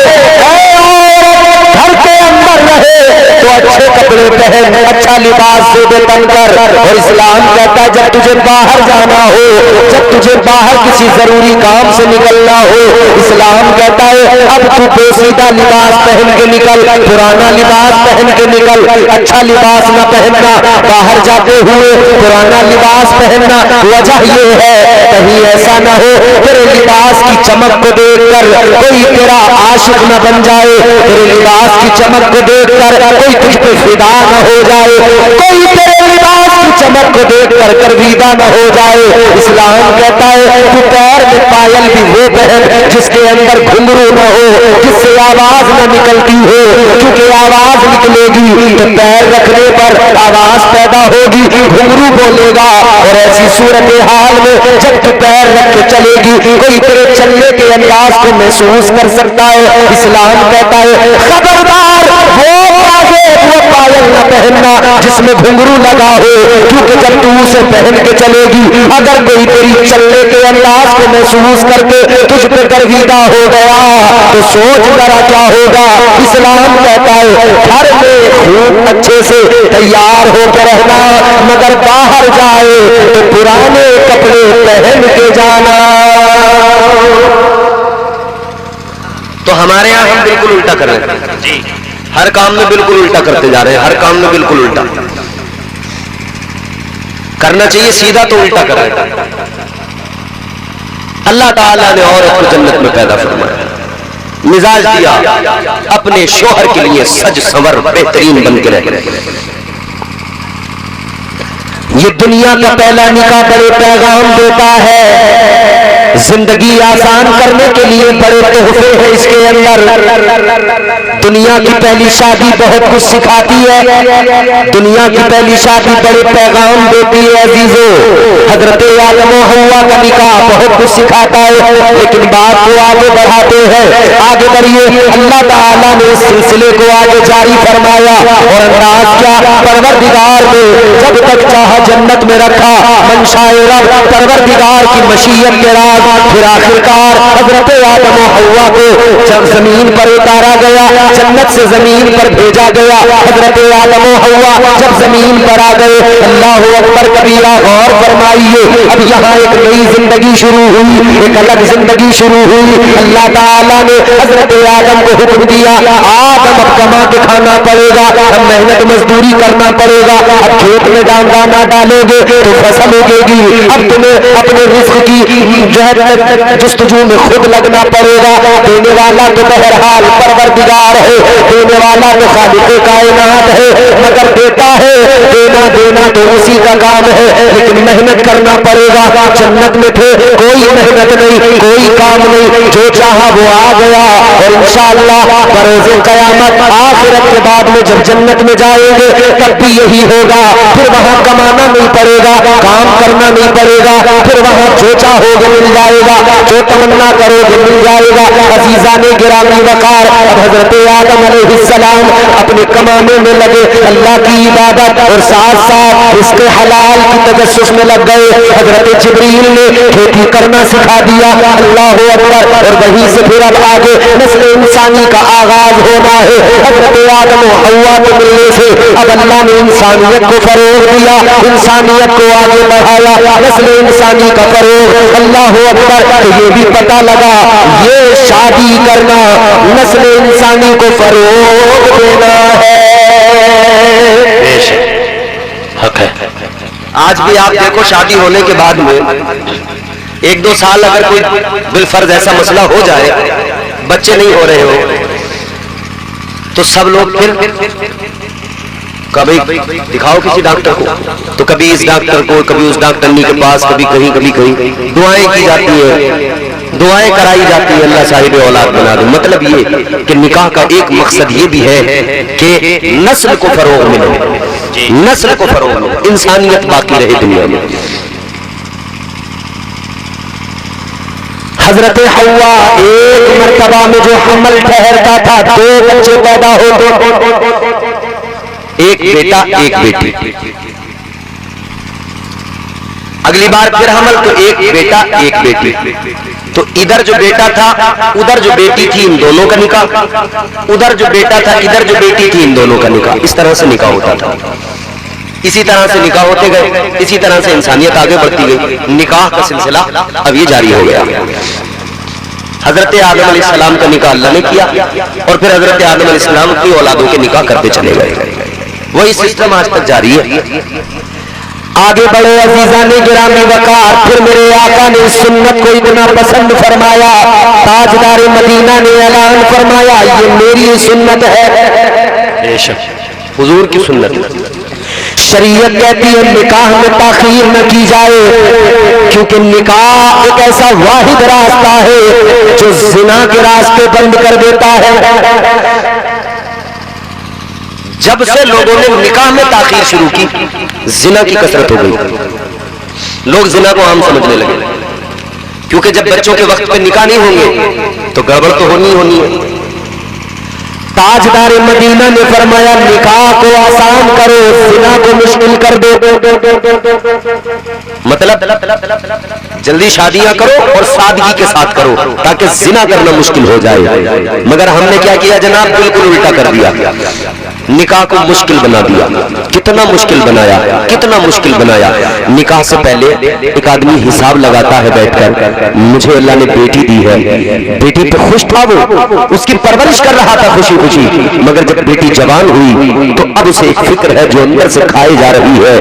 घर के अंदर रहे तो अच्छे कपड़े पहन, अच्छा लिबास से बेतन कर। और इस्लाम कहता है जब तुझे बाहर जाना हो, जब तुझे बाहर किसी जरूरी काम से निकलना हो, इस्लाम कहता है अब तू पोशीदा लिबास पहन के निकल, पुराना लिबास पहन के निकल। अच्छा लिबास न पहनना, बाहर जाते हुए पुराना लिबास पहनना। वजह ये है कहीं ऐसा न हो तेरे लिबास की चमक को देखकर कोई तेरा आशिक न बन जाए, तेरे लिबास की चमक को देखकर कोई तुझ पे फिदा न हो जाए, कोई तेरे लिबास की चमक को देख कर गर्विदा न हो जाए। इस्लाम कहता है तू पैर में पायल भी वो पहन जिसके अंदर घुंघरू न हो, जिससे आवाज न निकलती हो, क्योंकि आवाज निकलेगी तो पैर रखने पर आवाज पैदा होगी, घुंघरू बोलेगा। और ऐसी सूरत हाल में जब तू पैर रख के चलेगी कोई तेरे चलने के अंदाज को महसूस कर सकता है। इस्लाम कहता है खबरदार वो पायल न पहनना जिसमें घुंघरू लगा हो, क्योंकि जब तू उसे पहन के चलेगी अगर कोई तेरी चलने के अंदाज को महसूस करके तुझ पे गर्विदा हो गया तो सोच जरा क्या होगा। इस्लाम कहता है घर में खूब अच्छे से तैयार होकर रहना, मगर बाहर जाए तो पुराने कपड़े पहन के जाना। तो हमारे यहाँ हम बिल्कुल उल्टा कर रहे हैं, हर काम में बिल्कुल उल्टा करते जा रहे हैं, हर काम में बिल्कुल उल्टा करना चाहिए, सीधा तो उल्टा कर रहे हैं। अल्लाह ताला ने औरत को जन्नत में पैदा फरमाया, मिजाज दिया अपने शोहर के लिए सज संवर बेहतरीन बन के रहे। ये दुनिया का पहला निकाह बड़े पैगाम देता है, जिंदगी आसान करने के लिए बड़े तोहफे हैं इसके अंदर। दुनिया की पहली शादी बहुत कुछ सिखाती है, दुनिया की पहली शादी बड़े पैगाम देती है अजीजों। हजरत आदम और हव्वा का निकाह बहुत कुछ सिखाता है, लेकिन बात को आगे बढ़ाते हैं। आगे बढ़िए, अल्लाह ताला ने इस सिलसिले को आगे जारी फरमाया और अंदाज क्या, परवरदिगार ने जब तक चाहा जन्नत में रखा, मंशाए रब परवरदिगार की मशीयत के राज, फिर आखिरकार हजरत आदम और हव्वा को जब जमीन पर उतारा गया, जन्नत से जमीन पर भेजा गया। हजरत आदम और हव्वा जब जमीन पर आ गए, अल्लाह अकबर कबीरा, गौर फरमाइए, अब यहाँ एक नई जिंदगी शुरू हुई, एक अलग जिंदगी शुरू हुई। अल्लाह ताला ने हजरत आदम को हुक्म दिया, आदम अब कमा के खाना पड़ेगा, अब मेहनत मजदूरी करना पड़ेगा, अब खेत में दाना डालोगे तो फसल उगेगी, अब तुम्हें अपने रिस्क की जो है जुस्तजू में खुद लगना पड़ेगा। देने वाला तो बहरहाल परवरदिगार है, देने वाला तो खालिक़े कायनात है, मगर देता है, देना तो उसी का काम है, लेकिन मेहनत करना पड़ेगा। जन्नत में थे, कोई मेहनत नहीं, कोई काम नहीं, जो चाहा वो आ गया। और इंशाअल्लाह बरोज़े क़यामत आखिरत के बाद में जब जन्नत में जाएंगे तब भी यही होगा, फिर वहां कमाना नहीं पड़ेगा, काम करना नहीं पड़ेगा, फिर वहां जो चाहोगे मिल जाएगा, जो तमन्ना करोगे मिल जाएगा। अजीज़ाने गिरामी वकार, अब हजरत आदम अलैहिस्सलाम अपने कमाने में लगे, अल्लाह की इबादत और साथ साथ इसके हलाल की तजस्सुस में लग गए। हजरत जिब्रील ने खेती करना सिखा दिया, अल्लाह अकबर। और वहीं से फिर अब आगे नस्ल इंसानी का आगाज होना है। हजरत आदम और हव्वा को मिलने से अब अल्लाह ने इंसानियत को फरोग दिया, इंसानियत को आगे बढ़ाया, नस्ल इंसानी का फरोग, अल्लाह अकबर। तो ये भी पता लगा ये शादी करना नस्ल इंसानी को फरोग देना है, हक है। आज भी आप देखो, शादी होने के बाद में एक दो साल अगर कोई बिलफर्ज ऐसा मसला हो जाए, बच्चे नहीं हो रहे हो, तो सब लोग फिर कभी दिखाओ किसी डॉक्टर को, तो कभी इस डॉक्टर को, कभी उस डॉक्टरनी के पास, कभी कहीं कभी कहीं दुआएं की जाती है, दुआएं कराई जाती है, अल्लाह साहिब औलाद बना दे। मतलब ये कि निकाह का एक मकसद ये भी है कि नस्ल को फरोग मिले, नस्ल को फरोग मिले, इंसानियत बाकी रहे दुनिया में। हजरत हव्वा एक मर्तबा में जो हमल ठहरता था, दो बच्चे पैदा होते, एक बेटा एक बेटी। अगली बार फिर हमल तो एक बेटा एक बेटी। तो इधर जो बेटा था उधर जो बेटी थी, इन दोनों का निकाह, उधर जो बेटा था इधर जो बेटी थी, इन दोनों का निकाह। इस तरह से निकाह होता था, इसी तरह से निकाह होते गए, इसी तरह से इंसानियत आगे बढ़ती गई। निकाह का सिलसिला अब ये जारी हो गया। हजरत आदम अलैहिस्सलाम का निकाह अल्लाह ने किया और फिर हजरत आदम अलैहिस्सलाम की औलादों के निकाह करते चले गए। वही सिस्टम आज तक जारी है। आगे बढ़े अजीज़ाने गिरामी वकार, फिर मेरे आका ने इस सुन्नत को इतना पसंद फरमाया, ताजदार मदीना ने ऐलान फरमाया ये मेरी सुन्नत है, हुजूर की सुन्नत। शरीयत कहती है निकाह में ताखीर न की जाए, क्योंकि निकाह एक ऐसा वाहिद रास्ता है जो जिना के रास्ते बंद कर देता है। जब से लोगों ने निकाह में ताखीर शुरू की, जिना की कसरत हो गई। लोग जिना को आम समझने लगे, क्योंकि जब बच्चों के वक्त पे निकाह नहीं होंगे तो गड़बड़ तो होनी है। ताजदार मदीना ने फरमाया निकाह को आसान करो, जिना को मुश्किल कर दो। मतलब जल्दी शादियां करो और सादगी के साथ करो ताकि जिना करना मुश्किल हो जाए। मगर हमने क्या किया जनाब, बिल्कुल उल्टा कर दिया, निकाह को मुश्किल बना दिया। कितना मुश्किल बनाया, कितना मुश्किल बनाया। निकाह से पहले एक आदमी हिसाब लगाता है बैठकर, मुझे अल्लाह ने बेटी दी है, बेटी पे खुश था वो, उसकी परवरिश कर रहा था खुशी खुशी। मगर जब बेटी जवान हुई तो अब उसे एक फिक्र है जो अंदर से खाई जा रही है,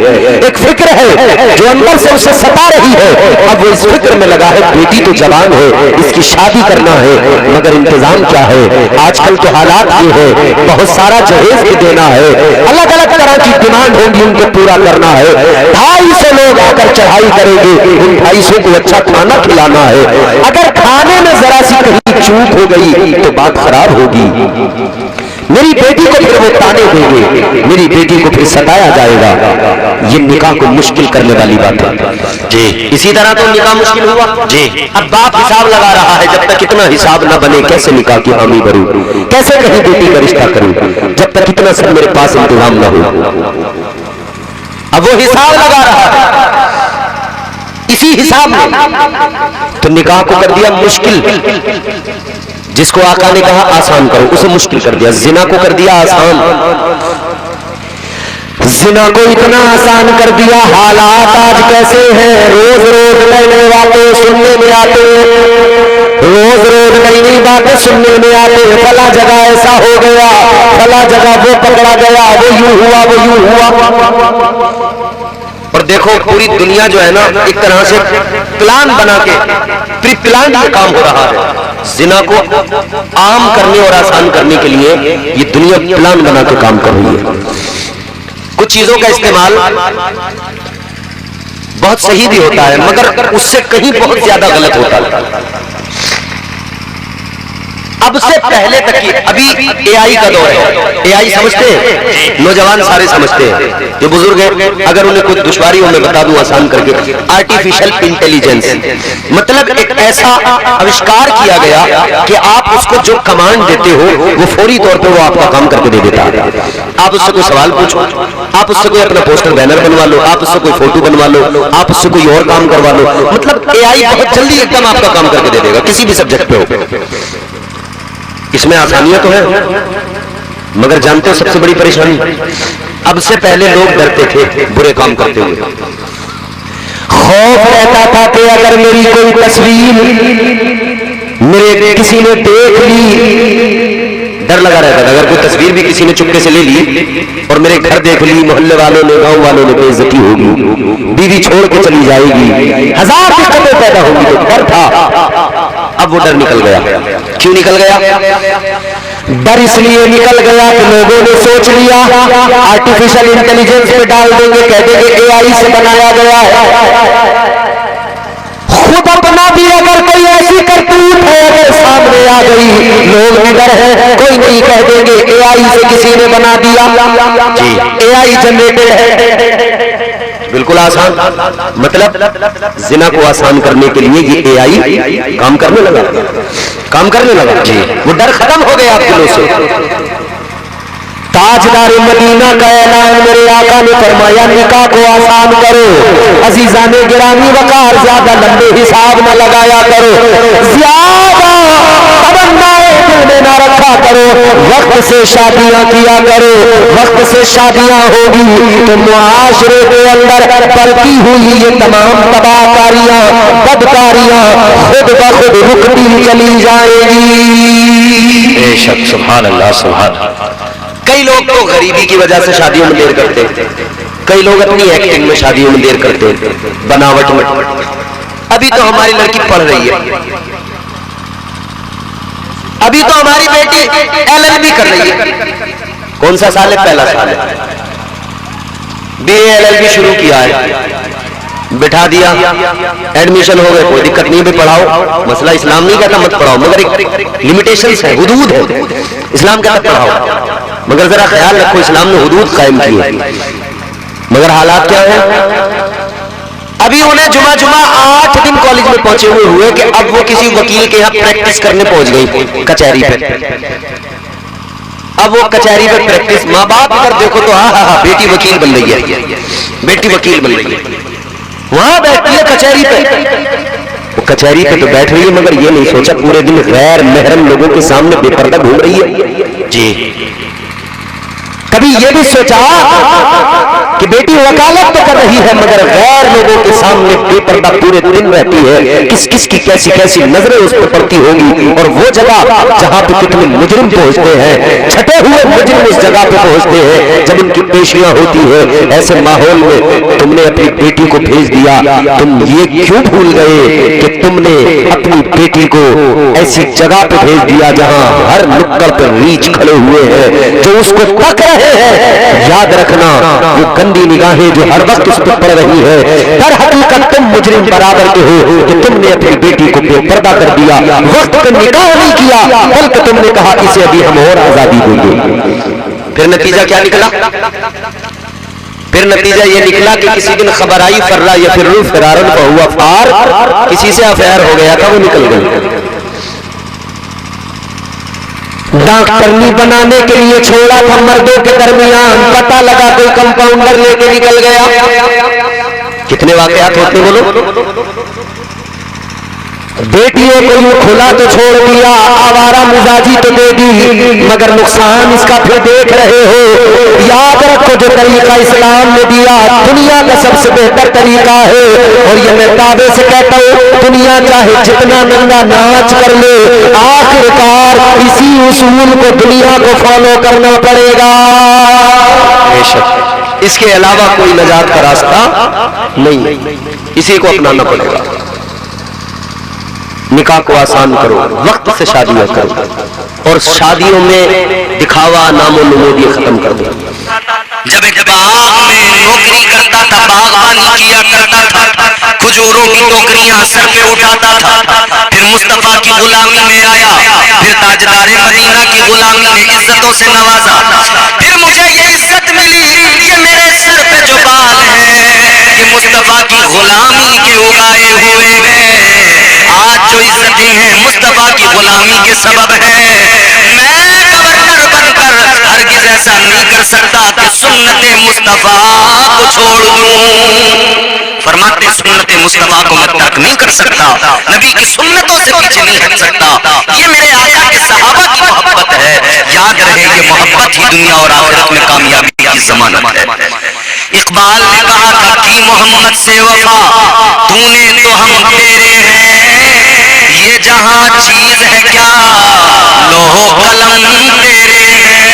एक फिक्र है जो अंदर से उसे सता रही है। अब वो इस फिक्र में लगा है बेटी तो जवान है, इसकी शादी करना है, मगर इंतजाम क्या है। आजकल तो हालात ये है, बहुत सारा जहेज भी देना है, अलग अलग तरह की डिमांड होगी, उनको पूरा करना है। 250 लोग आकर चढ़ाई करेंगे, उन 250 को अच्छा खाना खिलाना है। अगर खाने में जरा सी कहीं चूक हो गई तो बात खराब होगी। मेरी बेटी को फिर वो ताने देंगे, मेरी बेटी को फिर सताया जाएगा। ये निकाह को मुश्किल करने वाली बात है जी। इसी तरह तो निकाह मुश्किल हुआ जी। अब बाप हिसाब लगा रहा है, जब तक इतना हिसाब ना बने कैसे निकाह की हामी भरूं, कैसे कहीं बेटी का रिश्ता करूं, जब तक इतना सब मेरे पास इंतजाम ना हो। अब वो हिसाब लगा रहा है, इसी हिसाब में तो निकाह को कर दिया मुश्किल। जिसको आका ने कहा आसान करो, उसे मुश्किल कर दिया। जिना को कर दिया आसान, जिना को इतना आसान कर दिया। हालात आज कैसे हैं, रोज रोज नए बातें सुनने में आते, रोज रोज नई नई बातें सुनने में आते। फला जगह ऐसा हो गया, फला जगह वो पकड़ा गया, वो यूं हुआ, वो यूं हुआ। और देखो पूरी दुनिया जो है ना एक तरह से प्लान बना के प्री प्लान का काम हो रहा है। जिना को आम करने और आसान करने के लिए ये दुनिया प्लान बना के काम कर रही है। कुछ चीजों का इस्तेमाल बहुत सही भी होता है, मगर उससे कहीं बहुत ज्यादा गलत होता है। अब से पहले तक की, अभी एआई का दौर है। एआई समझते हैं नौजवान, सारे समझते हैं। जो बुजुर्ग हैं अगर उन्हें कुछ दुश्वारी मैं बता दूं आसान करके, आर्टिफिशियल इंटेलिजेंस मतलब एक ऐसा आविष्कार किया गया कि आप उसको जो कमांड देते हो वो फौरी तौर पे वो आपका काम करके दे देता है। आप उससे कोई सवाल पूछो, आप उससे कोई अपना पोस्टर बैनर बनवा लो, आप उससे कोई फोटो बनवा लो, आप उससे कोई और काम करवा लो। मतलब एआई बहुत जल्दी एकदम आपका काम करके दे देगा, किसी भी सब्जेक्ट पे हो। इसमें आसानियां तो है, मगर जानते हो सबसे बड़ी परेशानी, अब से पहले लोग डरते थे बुरे काम करते हुए। खौफ रहता था कि अगर मेरी कोई तस्वीर मेरे किसी ने देख ली, डर लगा रहता था। अगर कोई तस्वीर भी किसी ने चुपके से ले ली और मेरे घर देख ली, मोहल्ले वालों ने, गांव वालों ने, बेइज्जती होगी, बीवी छोड़ के चली जाएगी, हजार दिक्कतें पैदा होंगी। तो डर था, अब वो डर निकल गया। क्यों निकल गया? डर इसलिए निकल गया कि लोगों ने सोच लिया आर्टिफिशियल इंटेलिजेंस पे डाल देंगे, कह देंगे एआई से बनाया गया है। खुद अपना भी अगर कोई ऐसी करतूत है अगर सामने आ गई, लोग निडर है, कोई नहीं कह देंगे एआई से किसी ने बना दिया जी, एआई जनरेटेड है। बिल्कुल आसान, मतलब जिना को आसान करने के लिए ये एआई काम करने लगा, काम करने लगा जी। वो डर खत्म हो गया आप दिलों से। ताजदार मदीना का ऐलान मेरे आका ने फरमाया, निकाह को आसान करो। अजीजाने गिरामी वकार, ज्यादा लंबे हिसाब न लगाया करो, ज्यादा तमन्नाएं दिल में न रखा करो। वक्त से शादियां किया करो, वक्त से शादियां होगी तो मुआशरे के अंदर बढ़ती हुई ये तमाम तबाहकारियां, बदकारियां खुद ब खुद रुकती चली जाएगी। बेशक, सुभान अल्लाह, सुभान। कई लोग तो गरीबी की वजह से शादियों में देर करते हैं, कई लोग अपनी एक्टिंग में शादियों में देर करते हैं, बनावट में। अभी तो हमारी लड़की पढ़ रही है, अभी तो हमारी बेटी LLB कर रही है। कौन सा साल है? पहला साल है। BA LLB शुरू किया है, बिठा दिया, एडमिशन हो गए, कोई दिक्कत नहीं भी पढ़ाओ, मसला इस्लाम नहीं कहता मत पढ़ाओ, मगर एक लिमिटेशंस है, हुदूद है। इस्लाम कहता पढ़ाओ, मगर जरा ख्याल रखो इस्लाम ने हुदूद कायम की है। मगर हालात क्या है, अभी उन्हें जुमा 8 दिन कॉलेज में पहुंचे हुए कि अब वो किसी वकील के यहाँ प्रैक्टिस करने पहुंच गई कचहरी पे। अब वो कचहरी पे प्रैक्टिस, माँ बाप अगर देखो तो हाँ, बेटी वकील बन रही है, बेटी वकील बन रही है, वहां बैठती है कचहरी पे। वो कचहरी पे तो बैठ रही है, मगर ये नहीं सोचा पूरे दिन गैर महरम लोगों के सामने बेपर्दा घूम रही है जी। कभी ये भी सोचा कि बेटी वकालत तो कर रही है, मगर गैर लोगों के सामने बेपर्दा पूरे दिन रहती है, किस किस की कैसी कैसी नजरें उस पर पड़ती होंगी। और वो जगह जहां पे कितने मुजरिम पहुंचते हैं, छठे हुए मुजरिम उस जगह पे पहुंचते हैं जब उनकी पेशियां होती है। ऐसे माहौल में तुमने अपनी बेटी को भेज दिया, तुम ये क्यों भूल गए कि तुमने अपनी बेटी को ऐसी जगह पे भेज दिया जहां हर नुक्कड़ पर रीछ खड़े हुए हैं जो उसको तक रहे हैं। याद रखना, वो गंदी निगाहें जो हर वक्त उस पर पड़ रही है, दर हकीकत तुम मुजरिम बराबर के हो कि तुमने अपनी बेटी को बेपर्दा कर दिया, वक्त पे निकाह नहीं किया, बल्कि तुमने कहा इसे अभी हम और आजादी देंगे। फिर नतीजा क्या निकला? फिर नतीजा ये निकला कि किसी दिन खबर आई फर्रा या फिर फिरारन का हुआ फार, किसी से अफेयर हो गया था, वो निकल गई। डॉक्टरनी बनाने के लिए छोड़ा था मर्दों के दरमियान, पता लगा कोई कंपाउंडर लेके निकल गया। कितने वाकयात होते बोलो। बेटियों को यूं खुला तो छोड़ दिया, आवारा मिजाजी तो दे दी, मगर नुकसान इसका फिर देख रहे हो। याद रखो जो तरीका इस्लाम ने दिया दुनिया का सबसे बेहतर तरीका है। और ये मैं दावे से कहता हूँ, दुनिया चाहे जितना नंगा नाच कर ले, आखिरकार इसी उसूल को दुनिया को फॉलो करना पड़ेगा। बेशक इसके अलावा कोई नजात का रास्ता नहीं, इसी को अपनाना पड़ेगा। निकाह को आसान करो, वक्त से शादियां करो, और शादियों में दिखावा नामो नमूदी खत्म कर दो। जब एक बाग में नौकरी करता था, बागबानी किया करता था, खजूरों की टोकरियां सर पे उठाता था, फिर मुस्तफा की गुलामी में आया, फिर ताजदारे मदीना की गुलामी ने इज्जतों से नवाजा, फिर मुझे ये इज्जत मिली, ये मेरे सर पे जो बाल है, ये मुस्तफा की गुलामी के उगाए हुए हैं। आज जो इज्जतें हैं मुस्तफा की गुलामी के सबब है। मैं गवर्नर बनकर हरगिज ऐसा नहीं कर सकता कि सुन्नते मुस्तफा को छोड़ दूं। फरमाते सुन्नते मुस्तफा को मैं तर्क नहीं कर सकता, नबी की सुन्नतों से पीछे नहीं हट सकता। ये मेरे आका के सहाबा की मोहब्बत है। याद रहे ये मोहब्बत ही दुनिया और आखिरत में कामयाबी की जमानत है। इकबाल ने कहा था कि मोहम्मद से वफा तूने तो हम तेरे हैं, ये जहां चीज है क्या लोहो कलम तेरे हैं।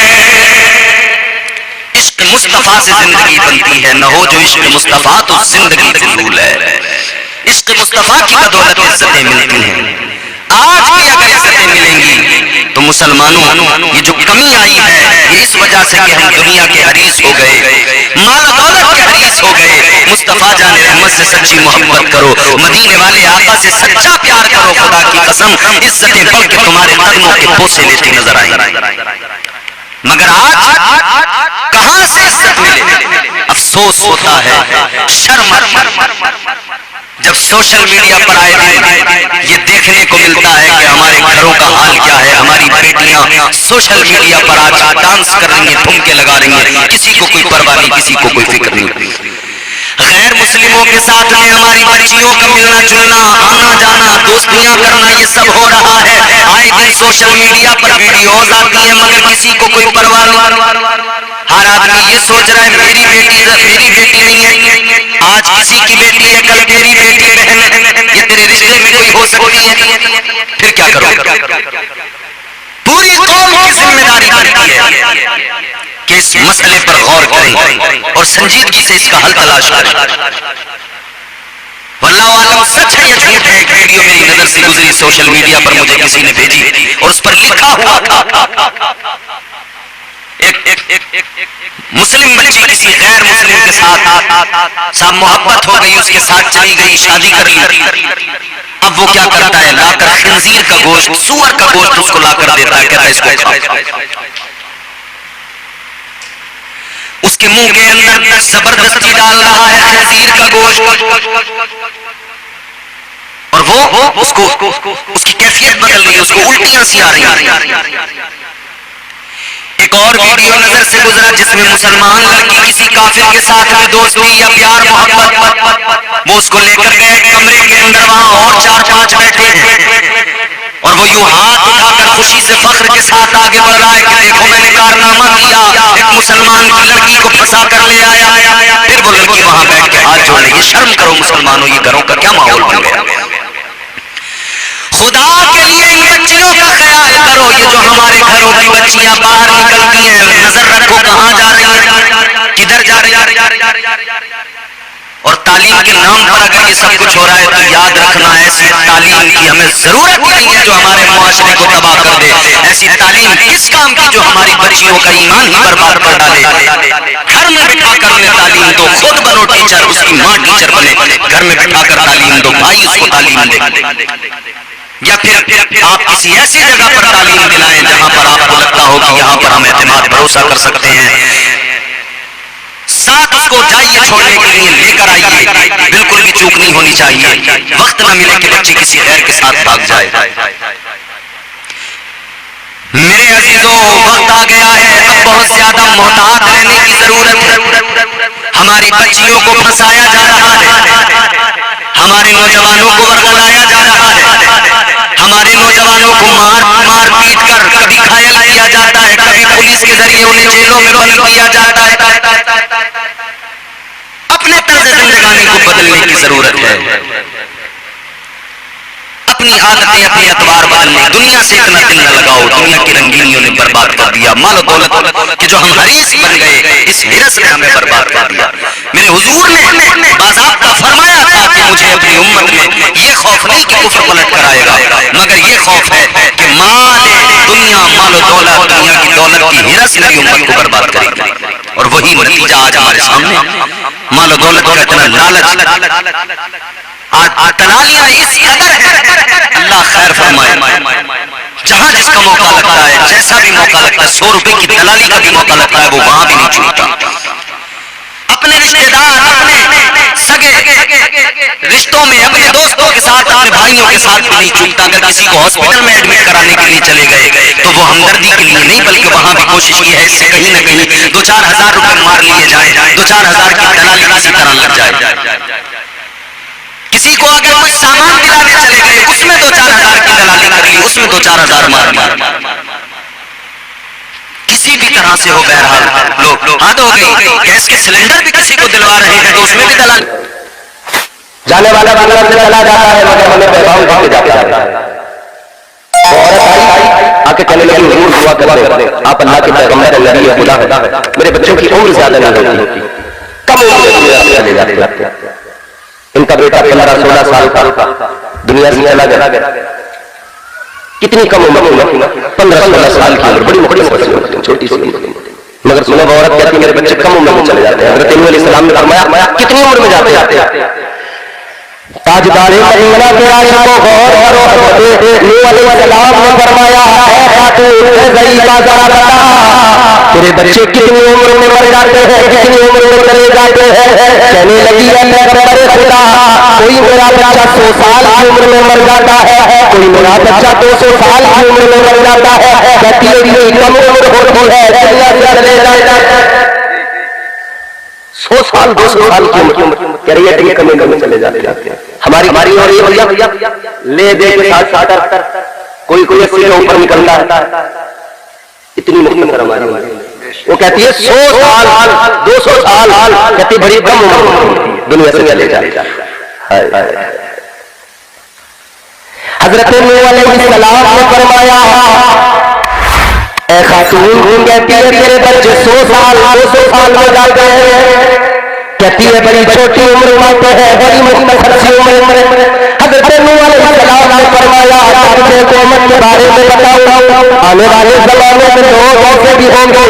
इश्क मुस्तफा से जिंदगी बनती है, न हो जो इश्क मुस्तफा तो जिंदगी फिजूल है। इश्क मुस्तफा की बदौलत इज्जतें मिलती हैं। आज भी अगर इज्जतें मिलेंगी तो मुसलमानों ये जो कमी आई है ये इस वजह से कि हम दुनिया के हरीस हो गए, माल दौलत के हरीस हो गए। मुस्तफा जान रहमत से सच्ची मोहब्बत करो, मदीने वाले आका से सच्चा प्यार करो, खुदा की कसम इज्जतें बढ़ के तुम्हारे कदमों के बोसे लेती नजर आएंगी। मगर आज कहां से इज्जत मिले? अफसोस होता है, शर्म जब सोशल मीडिया पर आए दिन ये देखने को मिलता है कि हमारे घरों का हाल क्या है। हमारी बेटियां सोशल मीडिया पर आज डांस कर रही हैं, ठुमके लगा रही हैं, किसी को कोई परवाह नहीं, किसी को कोई फिक्र नहीं। गैर मुस्लिमों के साथ में हमारी बच्चियों का मिलना जुलना, आना जाना, दोस्तियां करना, ये सब हो रहा है। आए दिन सोशल मीडिया पर वीडियोज आती है, मगर किसी को कोई परवाह नहीं। हर आदमी ये सोच रहा है मेरी बेटी नहीं है, आज किसी की बेटी है, कल तेरी बेटी बहन है, ये तेरे रिश्ते में कोई हो सकती है। फिर क्या करो? पूरी कौम की जिम्मेदारी बनती है कि इस मसले पर गौर करें और संजीदगी से इसका हल तलाश करें। वल्लाहु आलम सच है या झूठ है, एक वीडियो मेरी नजर से गुजरी सोशल मीडिया पर, मुझे किसी ने भेजी और उस पर लिखा हुआ था मुस्लिम बच्ची किसी गैर मुस्लिम के साथ साहब मोहब्बत हो गई, उसके साथ चली गई, शादी कर ली। अब वो क्या करता है, लाकर खंजीर का गोश्त, सूअर का गोश्त उसको लाकर देता है, कहता है इसको खाओ। उसके मुंह के अंदर जबरदस्ती डाल रहा है खंजीर का गोश्त, और वो उसको उसकी कैफियत बदल रही है, उसको उल्टियां सी आ रही है। एक और वीडियो नजर से गुजरा जिसमें मुसलमान लड़की किसी काफिर के साथ में दोस्ती या प्यार मोहब्बत, वो उसको लेकर गए कमरे के अंदर, वहां और 4-5 बैठे हैं, और वो यूं हाथ उठाकर खुशी से फख्र के साथ आगे बढ़ रहा है कि देखो मैंने कारनामा किया, एक मुसलमान की लड़की को फंसा कर ले आया। फिर वो लड़की वहां बैठ के हाथ जोड़ रही है, शर्म करो मुसलमानों, ये घरों का क्या माहौल बन गया। खुदा के लिए इन बच्चियों का ख्याल करो, ये जो हमारे घरों की बच्चियां बाहर निकलती हैं, नजर रखो कहां जा रही हैं, किधर जा रही हैं। और तालीम के नाम पर अगर ये सब कुछ हो रहा है तो याद रखना, ऐसी तालीम की हमें जरूरत नहीं है जो हमारे मुआशरे को तबाह कर दे। ऐसी तालीम किस काम की जो हमारी बच्चियों का ईमान ही बर्बाद कर डाले। घर में बिठा कर उन्हें तालीम दो, खुद बनो टीचर, उसकी माँ टीचर बने, घर में बिठा कर तालीम दो, भाई उसको तालीम दे। या फिर आप किसी ऐसी जगह पर तालीम दिलाएं जहां पर आपको लगता हो कि यहां पर हम एतमाद भरोसा कर सकते हैं। साथ उसको जाइए छोड़ने के लिए, लेकर आइए, बिल्कुल भी चूक नहीं होनी चाहिए। वक्त न मिले कि बच्ची किसी गैर के साथ भाग जाए। मेरे अजीजों, वक्त आ गया है, अब बहुत ज्यादा मोहतात रहने की जरूरत है। हमारी बच्चियों को फंसाया जा रहा है, हमारे नौजवानों को वर्गलाया जा रहा है, हमारे नौजवानों को मार पीट कर कभी घायल किया जाता है, कभी पुलिस के जरिए उन्हें जेलों में बंद किया जाता है। अपने तर्ज जिंदगानी को बदलने की जरूरत है, अपनी आदतें अपने अतवार बदलने, दुनिया से इतना दिल न लगाओ, दुनिया की रंगीनियों ने बर्बाद कर दिया, माल दौलत के जो हम हरीस बन गए, इस हिरस ने हमें बर्बाद कर दिया। मेरे हुजूर ने बाज़ाब्ता फरमाया था कि मुझे अपनी उम्मत में ये खौफ नहीं कि कुफ्र पलट कर आएगा, मगर ये खौफ है कि माल दुनिया, माल दौलत, दुनिया की दौलत की हिरस मेरी उम्मत को बर्बाद करेगी। और वही नतीजा आज हमारे सामने, माल दौलत का इतना लालच, आज तलालियां इस कदर है, अल्लाह खैर फरमाए। जहां जिसका मौका लगता है, जैसा भी मौका लगता है, 100 रुपए की दलाली का भी मौका लगता है, वो वहां भी नहीं छूटता। अपने रिश्तेदार, अपने सगे रिश्तों में, अपने दोस्तों के साथ, अपने भाइयों के साथ भी नहीं छूटता। अगर किसी को हॉस्पिटल में एडमिट कराने के लिए चले गए तो वो हमदर्दी के लिए नहीं, बल्कि वहां भी कोशिश की है इससे कहीं न कहीं 2-4 हजार रुपए मार लिए जाए, 2-4 हजार की दलाली किसी तरह लग जाए। किसी को अगर कुछ सामान दिलाने चले गए, उसमें 2-4 हजार की दलाली कर ली, उसमें 2-4 हजार मार लिया। किसी भी तरह से हो, बहरहाल लोग हाथ हो गई, गैस के सिलेंडर भी किसी को दिलवा रहे हैं तो उसमें भी दलाल। जाने वाला से चला जाता है, मगर हमें पैगाम देके जाता है। औरत आई आके कहने लगी, हुजूर दुआ कर दे, आप अल्लाह के पैगंबर नबी खुदा है, मेरे बच्चों की उम्र ज्यादा नहीं होती, कम उम्र में चले जाते हैं। इनका बेटा 15-16 साल का दुनिया से चला गया। कितनी कम उम्र में, 15-16 साल की उम्र, बड़ी मुख्तलिफ छोटी सी, मगर सुनो औरत कहती मेरे बच्चे कम उम्र में चले जाते हैं। हज़रत नूह अलैहिस्सलाम ने फरमाया कितनी उम्र में जाते हैं? ताजदारे मदीना के आशिकों गौर करो, हज़रत नूह अलैहिस्सलाम ने फरमाया है खातून ज़ईफ़ा ज़रा बता तेरे बच्चे कितनी उम्र में मर जाते हैं, कितनी उम्र में चले जाते हैं? कहने लगी पैगंबर खुदा, कोई मेरा बच्चा 100 साल की उम्र में मर जाता है, कोई मेरा बच्चा 200 साल की उम्र में मर जाता है। कहती है इतनी कम उम्र होती है, चले जाता है 100 साल 200 साल की उम्र, कह रही है कम उम्र में चले जाते हैं। हमारी और ये भैया ले दे के साथ कोई 80 के ऊपर निकलता है, इतनी मुख्तसर हमारी। वो कहती है 100 साल 200 साल, कहती बड़ी कम उम्र दुनिया से चले जाए। हजरत नूह अलैहिस्सलाम ने फरमाया ऐ खातून, कहती है तेरे बच्चे 100 साल 200 साल हो जाते हैं, कहती है बड़ी छोटी उम्र में है, बड़ी मुख्तसर सी उम्र। हजरत अरे नूह अलैहिस्सलाम ने फरमाया अपने कौम के बारे में बताओ, आने वाले जमाने में लोग ऐसे भी होंगे,